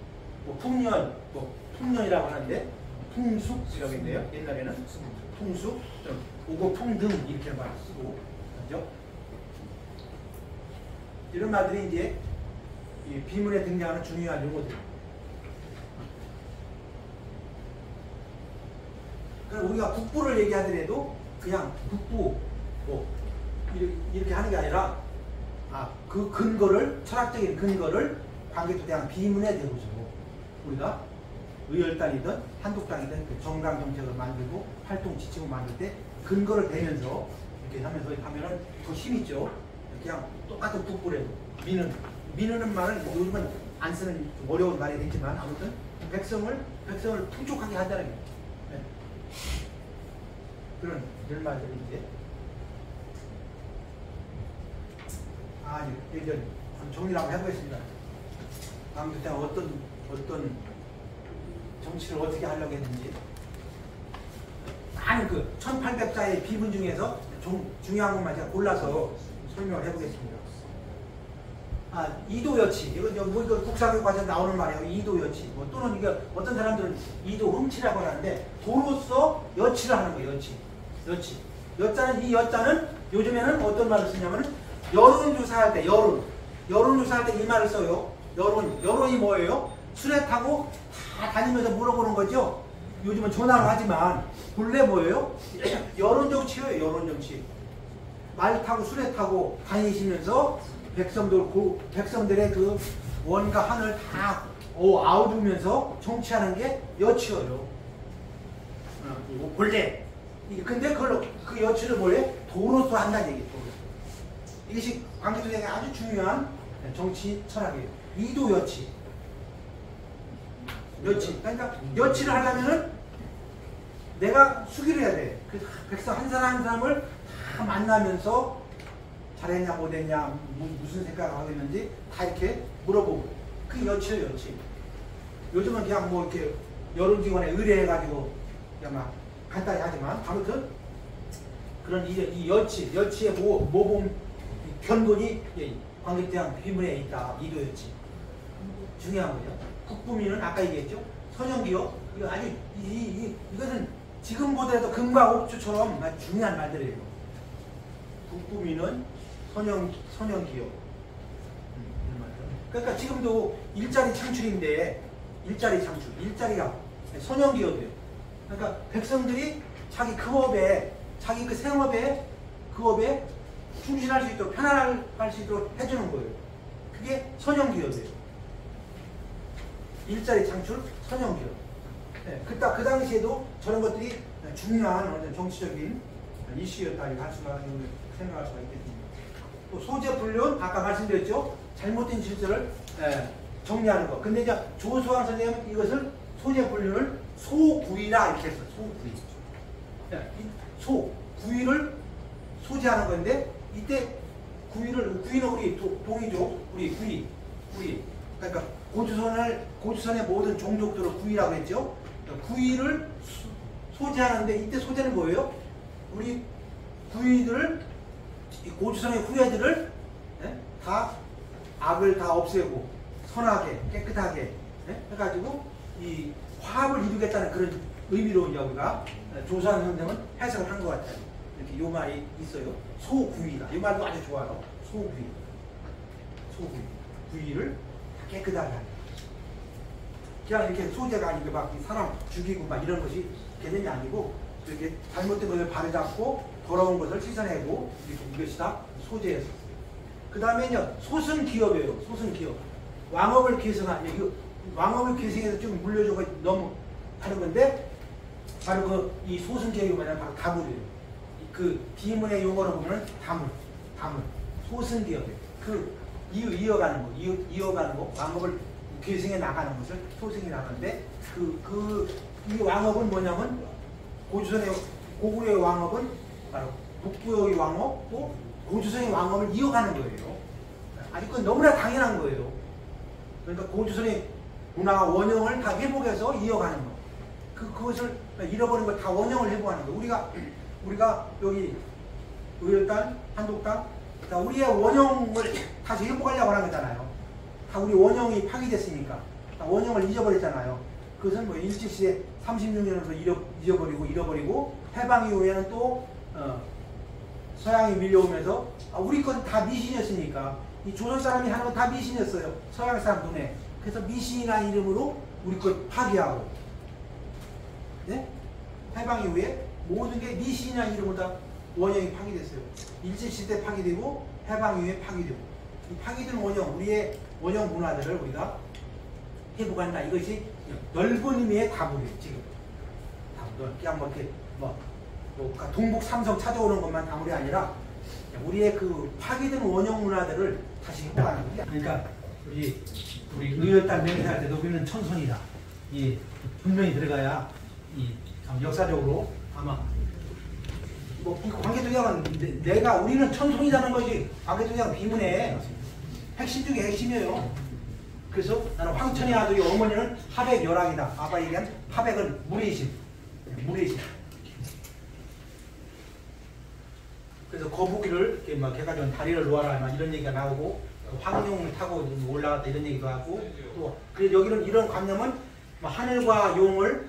풍년, 풍년이라고 하는데 풍숙이라고 했네요. 옛날에는 풍숙, 오곡 풍등 이렇게 말 쓰고 그렇죠? 이런 말들이 이제 이 비문에 등장하는 중요한 용어들. 그럼 우리가 북부를 얘기하더라도 그냥 북부 뭐 이렇게 하는 게 아니라 그 근거를 철학적인 근거를 광개토대왕 비문에 대고서 우리가 의열단이든 한독당이든 그 정강 정책을 만들고 활동 지침을 만들 때 근거를 대면서 이렇게 하면서 하면은 더 힘있죠. 그냥 똑같은 북부래도 미는 말은 뭐 요즘은 안 쓰는 좀 어려운 말이 되지만 아무튼 백성을 풍족하게 한다는 게 네. 그런 말들이 이제 이제 정리를 한번 해보겠습니다. 광개토대가 어떤 정치를 어떻게 하려고 했는지 많은 그 1800자의 비문 중에서 좀 중요한 것만 제가 골라서 설명을 해보겠습니다. 이도여치. 이건 뭐 이거 국사교과서에 나오는 말이에요. 이도여치. 뭐 또는 이게 어떤 사람들은 이도흠치라고 하는데 도로서 여치를 하는 거예요. 여치. 이 여자는 요즘에는 어떤 말을 쓰냐면은 여론조사할 때 여론조사할 때 이 말을 써요. 여론이 뭐예요? 수레 타고 다 다니면서 물어보는 거죠. 요즘은 전화로 하지만 본래 뭐예요? 여론정치예요. 여론정치. 말 타고 수레 타고 다니시면서 백성들의 그 원과 한을 다 아우르면서 정치하는 게 여치예요. 본래. 근데 그 여치를 뭐래? 도로서 한다는 얘기예요. 이것이 광개토대왕의 아주 중요한 정치 철학이에요. 이도여치. 그러니까 여치를 하려면은 내가 수기를 해야 돼. 그 백성 한 사람 한 사람을 다 만나면서 잘했냐 못했냐 무슨 생각을 하고 있는지 다 이렇게 물어보고 그 여치예요. 여치. 요즘은 그냥 뭐 이렇게 여론기관에 의뢰해가지고 그냥 막 간단히 하지만 아무튼 그런 이 여치의 모범 견본이 광개토대왕 비문에 있다. 이도여치. 중요한 거죠. 국부민은 아까 얘기했죠. 선형기업. 이거 아주 이것은 지금보다도 금과 옥주처럼 아주 중요한 말들이에요. 국부민은 선형기업. 그러니까 지금도 일자리 창출인데 일자리가 선형기업이에요. 그러니까 백성들이 자기 그 생업에 충실할 수 있도록 편안할 수 있도록 해주는 거예요. 그게 선형기업이에요. 일자리 창출, 선형기업. 네, 그 당시에도 저런 것들이 중요한 어떤 정치적인 이슈였다 생각할 수가 있겠습니다. 또 소재불륜, 아까 말씀드렸죠. 잘못된 질서를 정리하는 거. 근데 이제 조수왕 선생님은 이것을 소재불륜을 소구이라 이렇게 했어요. 소구이. 구이를 소재하는 건데 이때 구이는 우리 동이죠. 우리 구이. 그러니까 고조선의 모든 종족들을 구이라고 했죠. 구이를 소재하는데 이때 소재는 뭐예요? 우리 구이들을 고조선의 후예들을 다 악을 다 없애고 선하게 깨끗하게 해가지고 이 화합을 이루겠다는 그런 의미로 이제 우리가 조선 선생은 해석을 한 것 같아요. 이렇게 요 말이 있어요. 소구이다. 이 말도 아주 좋아요. 소구이. 구이를 깨끗하게 하는. 그냥 이렇게 소재가 아니고 막 사람 죽이고 막 이런 것이 개념이 아니고 이렇게 잘못된 것을 바로잡고 더러운 것을 씻어내고 이것이 다 소재였어요. 그 다음에 이제 소승기업이에요. 소승기업. 왕업을 계승한, 왕업을 계승해서 좀 물려줘가 너무 하는 건데 바로 이 소승기업이 뭐냐면 바로 다물이에요. 그 비문의 용어로 보면 다물. 소승기업이에요. 이어가는 거, 왕업을 계승해 나가는 것을 소승이 나가는데 이 왕업은 뭐냐면 고구려의 왕업은 바로 북부의 왕업 또 고조선의 왕업을 이어가는 거예요. 아니 그건 너무나 당연한 거예요. 그러니까 고조선의 문화와 원형을 다 회복해서 이어가는 거. 그것을 잃어버린 걸 다 원형을 회복하는 거. 우리가 여기 의열단, 한독당 우리의 원형을 다시 회복하려고 하는 거잖아요. 다 우리 원형이 파괴됐으니까 다 원형을 잊어버렸잖아요. 그것은 뭐 일제시대 36년으로 잃어버리고 해방 이후에는 또 서양이 밀려오면서 우리 건 다 미신이었으니까 이 조선 사람이 하는 건 다 미신이었어요. 서양 사람 눈에. 그래서 미신이라는 이름으로 우리 것 파괴하고 해방 이후에 모든 게 미신이라는 이름으로 다 원형이 파기됐어요. 일제시대 파기되고 해방 이후에 파기되고 이 파기된 원형, 우리의 원형 문화들을 우리가 회복한다. 이것이 넓은 의미의 다불이에요. 지금 다불 그냥 뭐 이렇게 동북 삼성 찾아오는 것만 다불이 아니라 우리의 그 파기된 원형 문화들을 다시 회복하는 거예요. 그러니까 우리 의열단 명사할 때도 우리는 천손이다. 이 분명히 들어가야 이 역사적으로 아마 뭐 관계도장은 우리는 천손이라는 것이 관계도장 비문의 핵심 중에 핵심이에요. 그래서 나는 황천의 아들이 어머니는 하백열왕이다. 아빠 얘기한 하백은 무리신. 그래서 거북이를 이렇게 막 해가지고 다리를 놓아라 막 이런 얘기가 나오고 황룡을 타고 올라갔다 이런 얘기도 하고 또 그래서 여기는 이런 관념은 하늘과 용을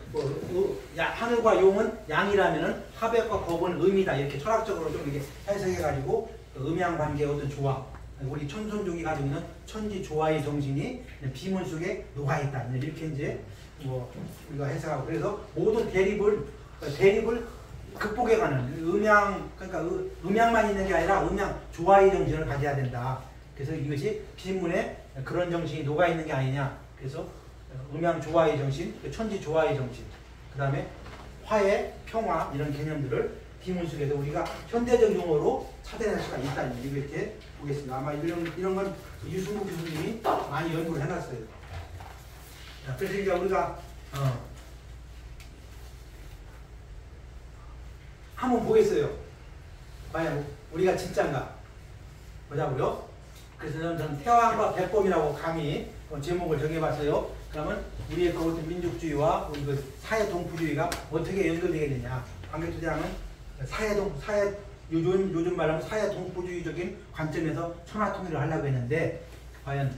하늘과 용은 양이라면은 하백과 겁은 음이다 이렇게 철학적으로 좀 이렇게 해석해가지고 음양 관계의 어떤 조화 우리 천손족이 가지고 있는 천지 조화의 정신이 비문 속에 녹아 있다 이렇게 이제 뭐 우리가 해석하고 그래서 모든 대립을 극복해가는 그러니까 음양만 있는 게 아니라 음양 조화의 정신을 가져야 된다. 그래서 이것이 비문에 그런 정신이 녹아 있는 게 아니냐. 그래서 음양 조화의 정신, 천지 조화의 정신, 그 다음에 화해, 평화 이런 개념들을 비문 속에서 우리가 현대적 용어로 찾아낼 수가 있다. 이렇게 보겠습니다. 아마 이런 건 유승국 교수님이 많이 연구를 해놨어요. 그래서 이제 우리가 한번 보겠어요. 과연 우리가 진짜인가 보자고요. 그래서 저는 태왕과 백범이라고 감히 제목을 정해봤어요. 그러면 우리의 그 민족주의와 우리 그 사회동포주의가 어떻게 연결되겠느냐. 관계투자는 요즘 말하면 사회동포주의적인 관점에서 천하통일을 하려고 했는데 과연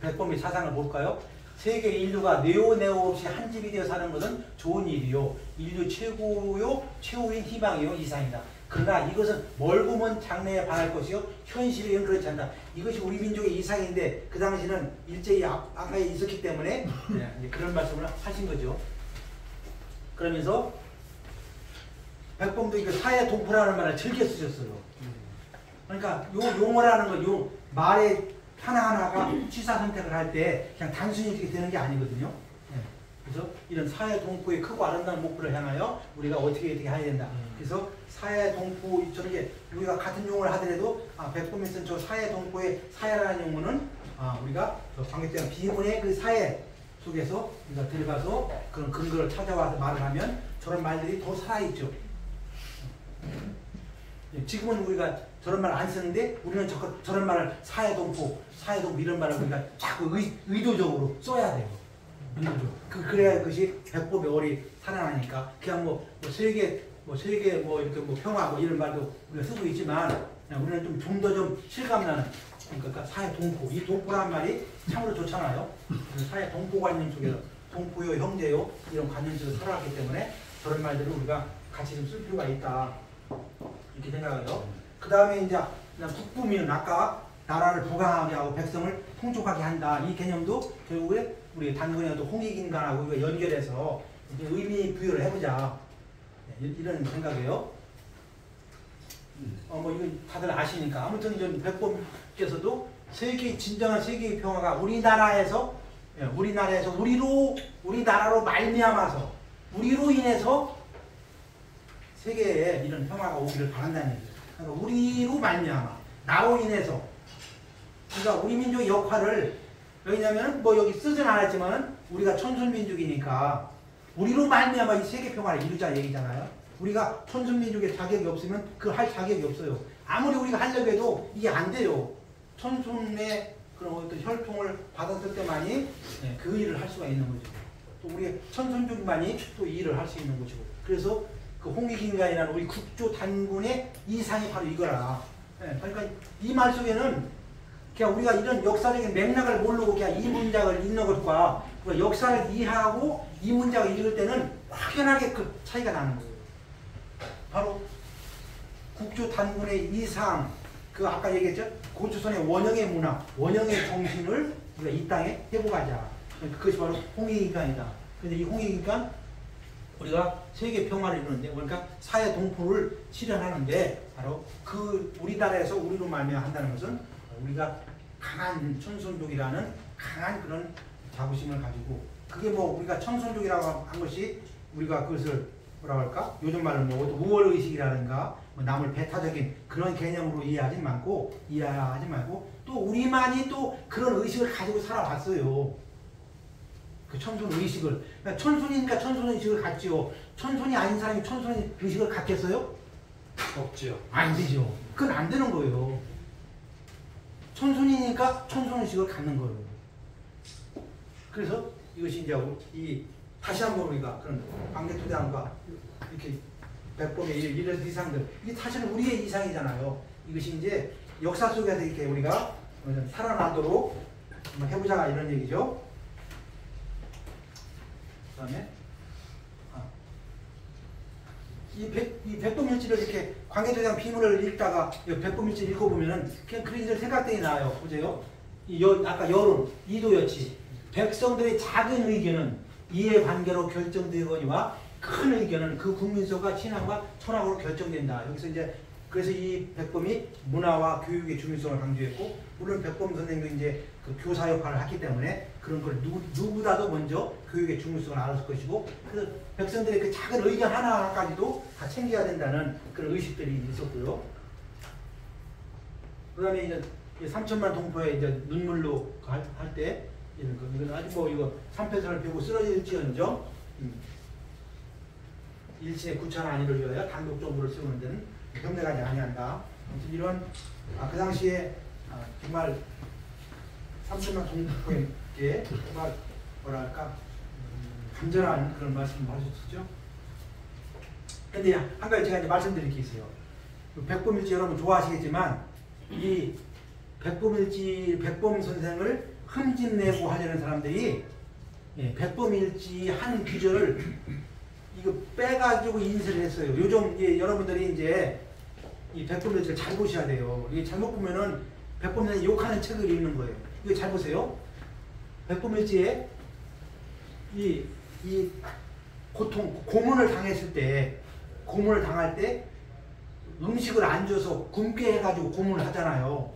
백범의 사상을 볼까요? 세계 인류가 네오 없이 한 집이 되어 사는 것은 좋은 일이요. 인류 최후인 희망이요. 이상이다. 그러나 이것은 멀고 먼 장래에 반할 것이요. 현실은 그렇지 않다. 이것이 우리 민족의 이상인데 그 당시는 일제히 아까에 있었기 때문에 이제 그런 말씀을 하신 거죠. 그러면서 백범도 이거 사회동포라는 말을 즐겨 쓰셨어요. 그러니까 요 용어라는 건 말의 하나하나가 취사 선택을 할 때 그냥 단순히 이렇게 되는 게 아니거든요. 그래서 이런 사회동포의 크고 아름다운 목표를 향하여 우리가 어떻게 해야 된다. 그래서 사회동포 저런 게 우리가 같은 용어를 하더라도 백범이 쓴 저 사회동포의 사회라는 용어는 우리가 관계된 비문의 그 사회 속에서 우리가 들어가서 그런 근거를 찾아와서 말을 하면 저런 말들이 더 살아있죠. 지금은 우리가 저런 말 안 쓰는데 우리는 저런 말을 사회동포 이런 말을 우리가 자꾸 의도적으로 써야 돼요. 그래야 그것이 백범의 어리 살아나니까 그냥 세계 이렇게 평화 이런 말도 우리가 쓰고 있지만 우리는 좀 더 좀 실감나는 그러니까 사회동포 이 동포라는 말이 참으로 좋잖아요. 사회동포 관념 속에서 동포요 형제요 이런 관념 속에서 살아왔기 때문에 저런 말들을 우리가 같이 좀 쓸 필요가 있다 이렇게 생각해요. 그 다음에 이제 국부민은 아까 나라를 부강하게 하고 백성을 풍족하게 한다. 이 개념도 결국에 우리 단군의 홍익인간하고 이거 연결해서 의미 부여를 해보자. 이런 생각이에요. 이건 다들 아시니까. 아무튼 이제 백범께서도 진정한 세계의 평화가 우리나라에서 우리나라로 말미암아서 우리로 인해서 세계에 이런 평화가 오기를 바란다는 얘기예요. 그러니까 우리로 말미암아 나로 인해서 그러니까 우리 민족의 역할을 왜냐면 여기 쓰진 않았지만 우리가 천순민족이니까 우리로 말미암아 이 세계 평화를 이루자 얘기잖아요. 우리가 천순민족의 자격이 없으면 그 할 자격이 없어요. 아무리 우리가 하려고 해도 이게 안 돼요. 천순의 그런 어떤 혈통을 받았을 때만이 그 일을 할 수가 있는 거죠. 또 우리 천순족만이 또 이 일을 할 수 있는 것이고. 그래서 그 홍익인간이라는 우리 국조 단군의 이상이 바로 이거라. 그러니까 이 말 속에는 그냥 우리가 이런 역사적인 맥락을 모르고 그냥 이 문장을 읽는 것과 역사를 이해하고 이 문장을 읽을 때는 확연하게 그 차이가 나는 거예요. 바로 국조 단군의 이상, 그 아까 얘기했죠? 고조선의 원형의 문화, 원형의 정신을 우리가 이 땅에 회복하자. 그것이 바로 홍익인간이다. 근데 이 홍익인간 우리가 세계 평화를 이루는데 그러니까 사회 동포를 실현하는데 바로 그 우리나라에서 우리로 말미암아 한다는 것은 우리가 강한 천손족이라는 강한 그런 자부심을 가지고 그게 뭐 우리가 천손족이라고 한 것이 우리가 그것을 뭐라고 할까? 요즘 말로 뭐 우월의식이라든가 뭐 남을 배타적인 그런 개념으로 이해하지 말고 또 우리만이 또 그런 의식을 가지고 살아왔어요. 그 천손 의식을. 그러니까 천손이니까 천손 의식을 갖지요. 천손이 아닌 사람이 천손 의식을 갖겠어요? 없지요. 안 되죠. 그건 안 되는 거예요. 천손이니까 천손 의식을 갖는 거예요. 그래서 이것이 이제 다시 한번 우리가 그런 관계토대함과 이렇게 백범의 이런 이상들 이게 사실은 우리의 이상이잖아요. 이것이 이제 역사 속에서 이렇게 우리가 살아나도록 한번 해보자 이런 얘기죠. 그다음에 이 백범일지를 이렇게 관계토대함 비문을 읽다가 백범일지 읽어보면은 그냥 그런 일 생각들이 나요. 보세요. 아까 여론 이도여치 백성들의 작은 의견은 이해관계로 결정되거니와 큰 의견은 그 국민성과 신앙과 철학으로 결정된다. 여기서 이제 그래서 이 백범이 문화와 교육의 중요성을 강조했고 물론 백범 선생님도 이제 그 교사 역할을 했기 때문에 그런 걸 누구보다도 먼저 교육의 중요성을 알았을 것이고 그래서 백성들의 그 작은 의견 하나하나까지도 다 챙겨야 된다는 그런 의식들이 있었고요. 그 다음에 이제 3천만 동포의 이제 눈물로 할 때 이건 아주 뭐 이거 삼패선을 펴고 쓰러질지언정 일신의 구차나 안위를 위하여 단독 정부를 세우는 데는 협력하지 아니한다. 아무튼 이런 그 당시에 정말 3천만 동포에게 정말 뭐랄까 간절한 그런 말씀을 하셨죠. 근데 한 가지 제가 이제 말씀드릴 게 있어요. 백범일지 여러분 좋아하시겠지만 이 백범 선생을 흠집내고 하려는 사람들이 백범일지 한 구절을 이거 빼가지고 인쇄를 했어요. 요즘 여러분들이 이제 이 백범일지를 잘 보셔야 돼요. 이게 잘못 보면은 백범일지 욕하는 책을 읽는 거예요. 이거 잘 보세요. 백범일지에 이 고통 고문을 당했을 때 고문을 당할 때 음식을 안 줘서 굶게 해가지고 고문을 하잖아요.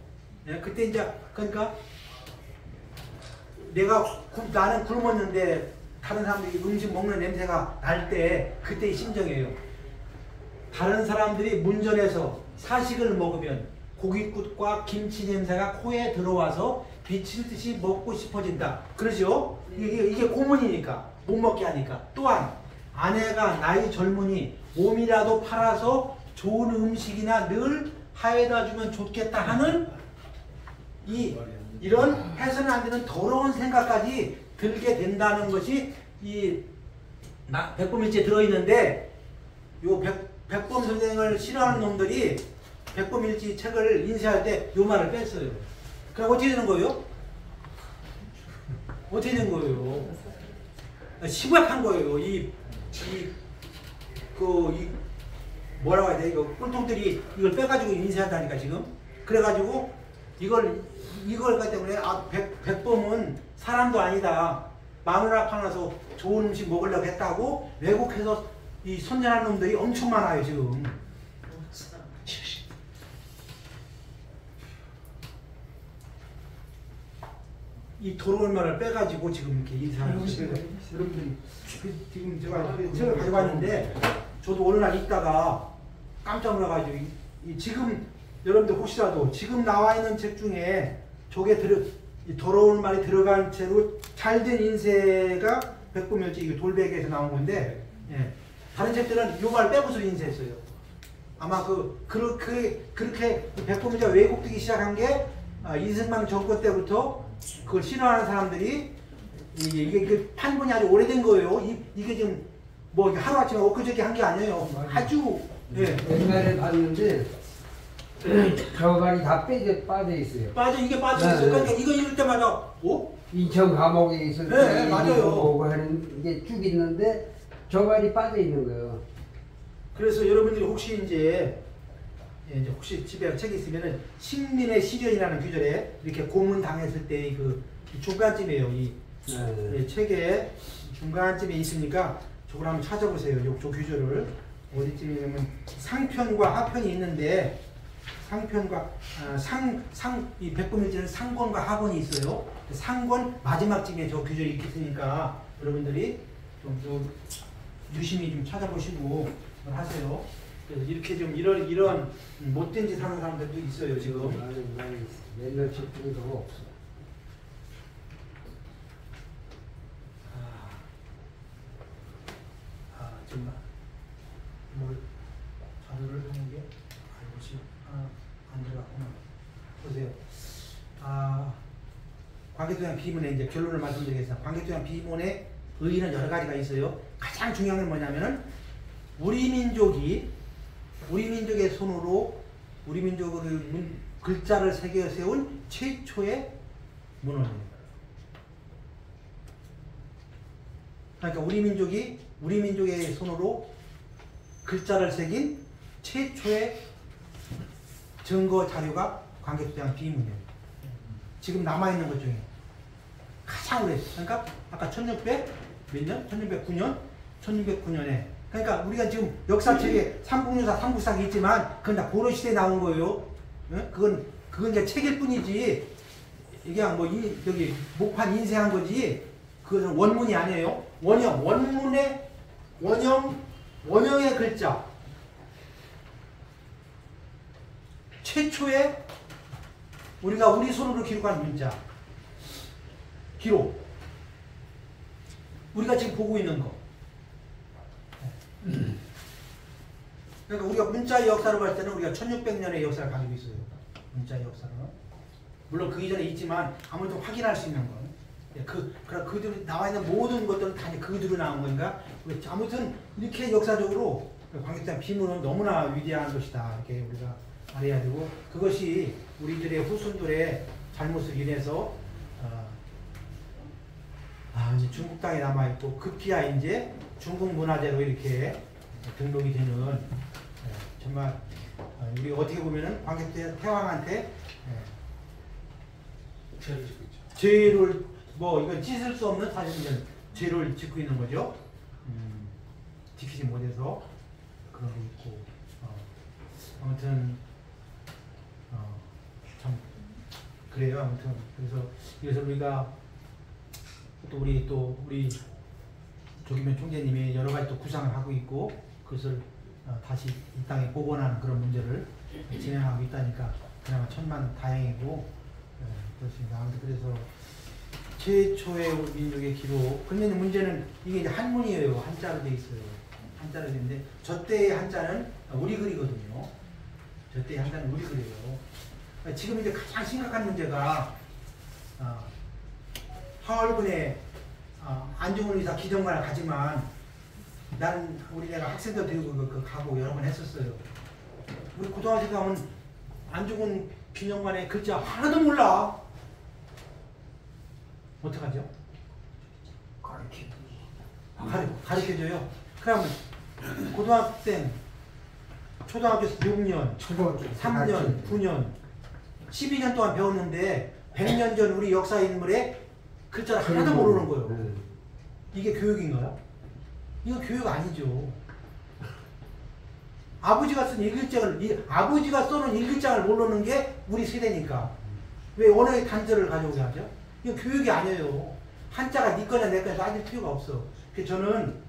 그때 이제 그러니까 나는 굶었는데 다른 사람들이 음식 먹는 냄새가 날 때 그때의 심정이에요. 다른 사람들이 문전에서 사식을 먹으면 고깃국과 김치 냄새가 코에 들어와서 비칠 듯이 먹고 싶어진다. 그러죠? 이게 고문이니까 못 먹게 하니까. 또한 아내가 나이 젊으니 몸이라도 팔아서 좋은 음식이나 늘 하에다 주면 좋겠다 하는 이런 해서는 안 되는 더러운 생각까지 들게 된다는 것이 이 백범일지에 들어있는데 요 백범 선생을 싫어하는 놈들이 백범일지 책을 인쇄할 때 요 말을 뺐어요. 그럼 어떻게 되는 거예요? 어떻게 된 거예요? 심각한 거예요. 뭐라고 해야 돼? 이거 꿀통들이 이걸 빼가지고 인쇄한다니까 지금. 그래가지고 이걸 갖기 때문에 백범은 사람도 아니다. 마누라 팔아서 좋은 음식 먹으려고 했다고 왜곡해서 이 선전하는 놈들이 엄청 많아요 지금. 이 더러운 말을 빼가지고 지금 이렇게 인사하는 거예요. 여러분들이 지금 제가 책을 가지고 왔는데 저도 어느 날 읽다가 깜짝 놀라가지고 지금 여러분들 혹시라도 지금 나와 있는 책 중에 저게 더러운 말이 들어간 채로 잘된 인쇄가 백범일지 돌베개에서 나온 건데 다른 책들은 요 말 빼고서 인쇄했어요. 아마 그렇게 백범일지가 왜곡되기 시작한 게 이승만 정권 때부터 그걸 싫어하는 사람들이 이게 판본이 아주 오래된 거예요. 이게 지금 뭐 하루아침에 엊그저께 한 게 아니에요. 아주 옛날에 봤는데 저 말이 다 빠져 있어요. 이게 빠져 있어요. 그러니까 이거 읽을 때마다 인천 감옥에 있을 때 네, 맞아요. 보고 하는 게 쭉 있는데 저 말이 빠져 있는 거예요. 그래서 여러분들이 혹시 이제 혹시 집에 책이 있으면은 식민의 시련이라는 규절에 이렇게 고문 당했을 때 그 중간쯤이에요. 이 책의 중간쯤에 있으니까 저걸 한번 찾아보세요. 요 교조를 어디쯤이냐면 상편과 하편이 있는데 상편과 이 백범일지는 상권과 하권이 있어요. 상권 마지막쯤에 저 교조를 있겠으니까 여러분들이 좀 유심히 좀 찾아보시고 하세요. 그래서 이렇게 좀 이런 못된 짓 하는 사람들도 있어요 지금. 나는 옛날 책들이 너무 없어. 정말 뭘 자료를 하는 게 알고시 안 들어갔구나. 보세요. 관계도량 비문의 이제 결론을 말씀드리겠습니다. 관계도량 비문의 의의는 여러 가지가 있어요. 가장 중요한 건 뭐냐면은 우리 민족의 손으로 우리 민족의 글자를 새겨 세운 최초의 문헌입니다. 그러니까 우리 민족의 손으로 글자를 새긴 최초의 증거 자료가 관계도량 비문이에요. 지금 남아있는 것 중에 가장 오래. 그러니까 아까 1600 몇 년? 1609년? 1609년에. 그러니까 우리가 지금 역사책에 삼국유사, 삼국사가 있지만 그건 다 고려시대에 나온 거예요. 응? 그건 이제 책일 뿐이지. 이게 여기 목판 인쇄한 거지. 그것은 원문이 아니에요. 원문의 원형의 글자. 최초의 우리가 우리 손으로 기록한 문자. 기록. 우리가 지금 보고 있는 거. 그러니까 우리가 문자의 역사로 봤을 때는 우리가 1600년의 역사를 가지고 있어요. 문자의 역사는. 물론 그 이전에 있지만 아무래도 확인할 수 있는 건. 그대로 나와 있는 모든 것들은 다 그대로 나온 거니까. 아무튼 이렇게 역사적으로 관계도량 비문은 너무나 위대한 것이다. 이렇게 우리가 알아야 되고, 그것이 우리들의 후손들의 잘못을 인해서 이제 중국 땅에 남아있고 급기야 이제 중국 문화재로 이렇게 등록이 되는 정말 우리 어떻게 보면은 관객 태왕한테 죄를 이건 찢을 수 없는 사실은 죄를 짓고 있는 거죠. 지키지 못해서 그런 게 있고 아무튼 참 그래요. 아무튼 그래서 우리가 우리 조기면 총재님이 여러 가지 또 구상을 하고 있고 그것을 다시 이 땅에 복원하는 그런 문제를 진행하고 있다니까 그나마 천만 다행이고 그렇습니다. 아무튼 그래서 최초의 우리 민족의 기록. 그런데 문제는 이게 이제 한문이에요. 한자로 돼 있어요. 한자로 돼 있는데 저 때의 한자는 우리 글이거든요. 저 때의 한자는 우리 글이에요. 지금 이제 가장 심각한 문제가 하얼근에 안중근 의사 기정관을 가지만 나는 내가 학생들 데리고 가고 여러 번 했었어요. 우리 고등학교 가면 안중근 기념관의 글자 하나도 몰라. 어떡하죠? 가르쳐줘요. 그러면 고등학생, 초등학교 6년, 3년, 9년, 12년 동안 배웠는데 100년 전 우리 역사 인물의 글자를 하나도 모르는 거예요. 이게 교육인가요? 이거 교육 아니죠. 아버지가 쓴 일글장을, 아버지가 써놓은 일글장을 모르는 게 우리 세대니까. 왜 언어의 단절을 가져오게 하죠? 이거 교육이 아니에요. 한자가 네 거냐 내 거냐 따질 필요가 없어. 그래서 저는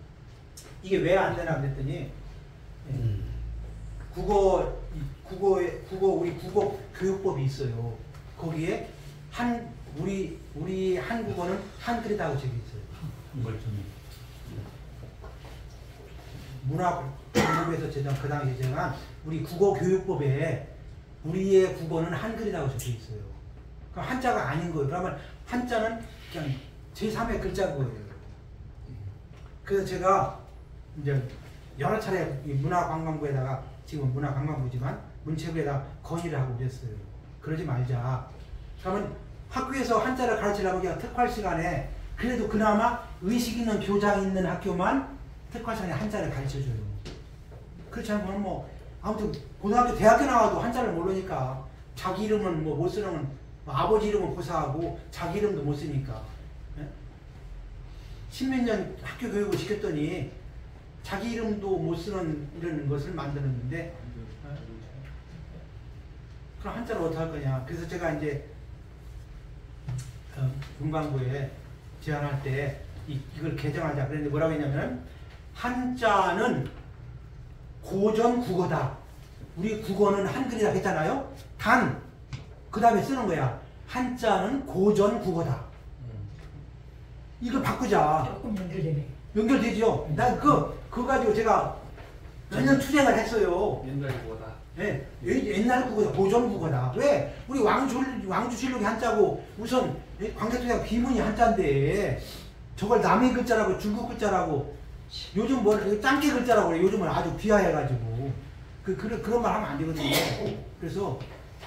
이게 왜 안 되나 그랬더니 우리 국어 교육법이 있어요. 거기에 우리 한국어는 한글이라고 적혀 있어요. 문화부에서 그 당시에 제가 우리 국어교육법에 우리의 국어는 한글이라고 적혀 있어요. 그럼 한자가 아닌 거예요. 그러면 한자는 그냥 제3의 글자인 거예요. 그래서 제가 이제 여러 차례 이 문화관광부에다가 지금 문화관광부지만 문체부에다 건의를 하고 그랬어요. 그러지 말자. 그러면 학교에서 한자를 가르치려면 그냥 특활 시간에 그래도 그나마 의식 있는 교장 있는 학교만 특활 시간에 한자를 가르쳐줘요. 그렇지 않고는 아무튼 고등학교 대학교 나와도 한자를 모르니까 자기 이름은 못 쓰는 아버지 이름은 고사하고 자기 이름도 못 쓰니까. 예? 10몇 년 학교 교육을 시켰더니 자기 이름도 못 쓰는 이런 것을 만드는데 그럼 한자를 어떻게 할 거냐. 그래서 제가 이제 문광부에 제안할 때 이걸 개정하자 그랬는데 뭐라고 했냐면 한자는 고전 국어다. 우리 국어는 한글이라 했잖아요. 단 그 다음에 쓰는 거야. 한자는 고전 국어다. 이걸 바꾸자. 조금 연결되네. 연결되죠. 난 그거 가지고 제가 몇 년 투쟁을 했어요. 옛날 거다. 네, 옛날 국어다, 고전 국어다. 왜? 우리 왕주실록이 한자고 우선 광개토장 비문이 한자인데 저걸 남의 글자라고 중국 글자라고 요즘 뭐 짱깨 글자라고 그래. 요즘은 아주 비하해가지고 그런 말 하면 안 되거든요. 그래서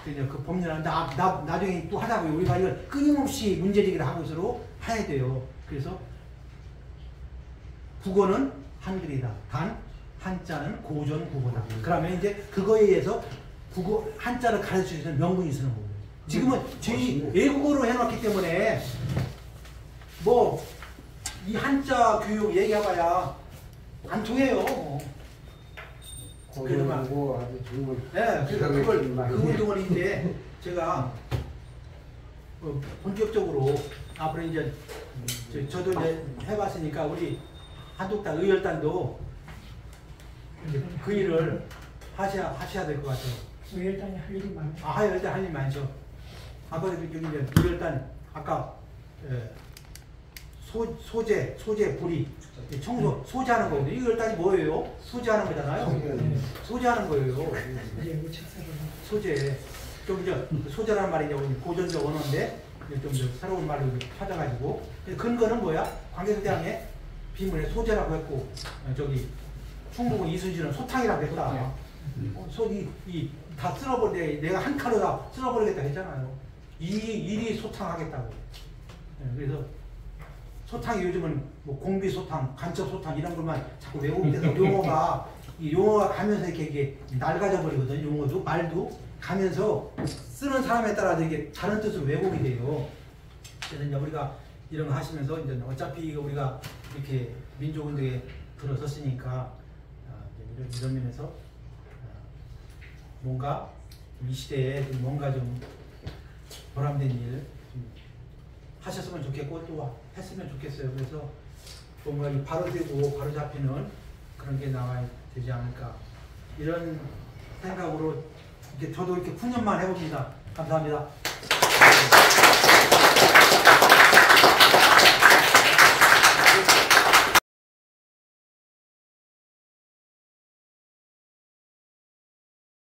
그 법률은 나중에 또 하자고요. 우리가 이걸 끊임없이 문제제기를 하고 서로 해야 돼요. 그래서 국어는 한글이다. 단 한자는 고전 국어다. 그러면 이제 그거에 의해서 국어 한자를 가르칠 수 있는 명분이 쓰는 거예요. 지금은 저희 외국어로 해놨기 때문에 뭐 이 한자 교육 얘기해봐야 안 통해요. 고전하고 아주 정말. 네, 그래서 그 운동을 제가 본격적으로 앞으로 이제 저도 이제 해봤으니까 우리 한독단 의열단도 이제 그 일을 하셔야 될 것 같아요. 의열단이 할 일이 많네. 의열단 할 일 많죠. 아까 여기 이제 의열단 아까 소재 부리 청소 소재하는 거거든요. 의열단이 뭐예요? 소재하는 거잖아요. 소재하는 거예요. 이제 우측사로. 소재 좀 소재라는 말이 이제 고전적 언어인데 좀 새로운 말로 찾아가지고 근거는 뭐야? 광개토대왕의 비문에 소재라고 했고 저기 충북은 이순신은 소탕이라고 했다. 다 쓸어버려 내가 한 칼로 다 쓸어버리겠다 했잖아요. 일이 소탕하겠다고. 그래서 소탕이 요즘은 뭐 공비소탕, 간첩소탕 이런 것만 자꾸 외우게 돼서 용어가 가면서 이렇게 낡아져 버리거든. 용어도 말도 가면서 쓰는 사람에 따라서 이게 다른 뜻으로 왜곡이 돼요. 그래서 이제 우리가 이런 거 하시면서 이제 어차피 우리가 이렇게 민족운동에 들어섰으니까 이런 면에서 뭔가 이 시대에 뭔가 좀 보람된 일 하셨으면 좋겠고 또 했으면 좋겠어요. 그래서 뭔가 바로 되고 바로 잡히는 그런 게 나와야 되지 않을까 이런 생각으로 이렇게 저도 이렇게 푸념만 해봅니다. 감사합니다.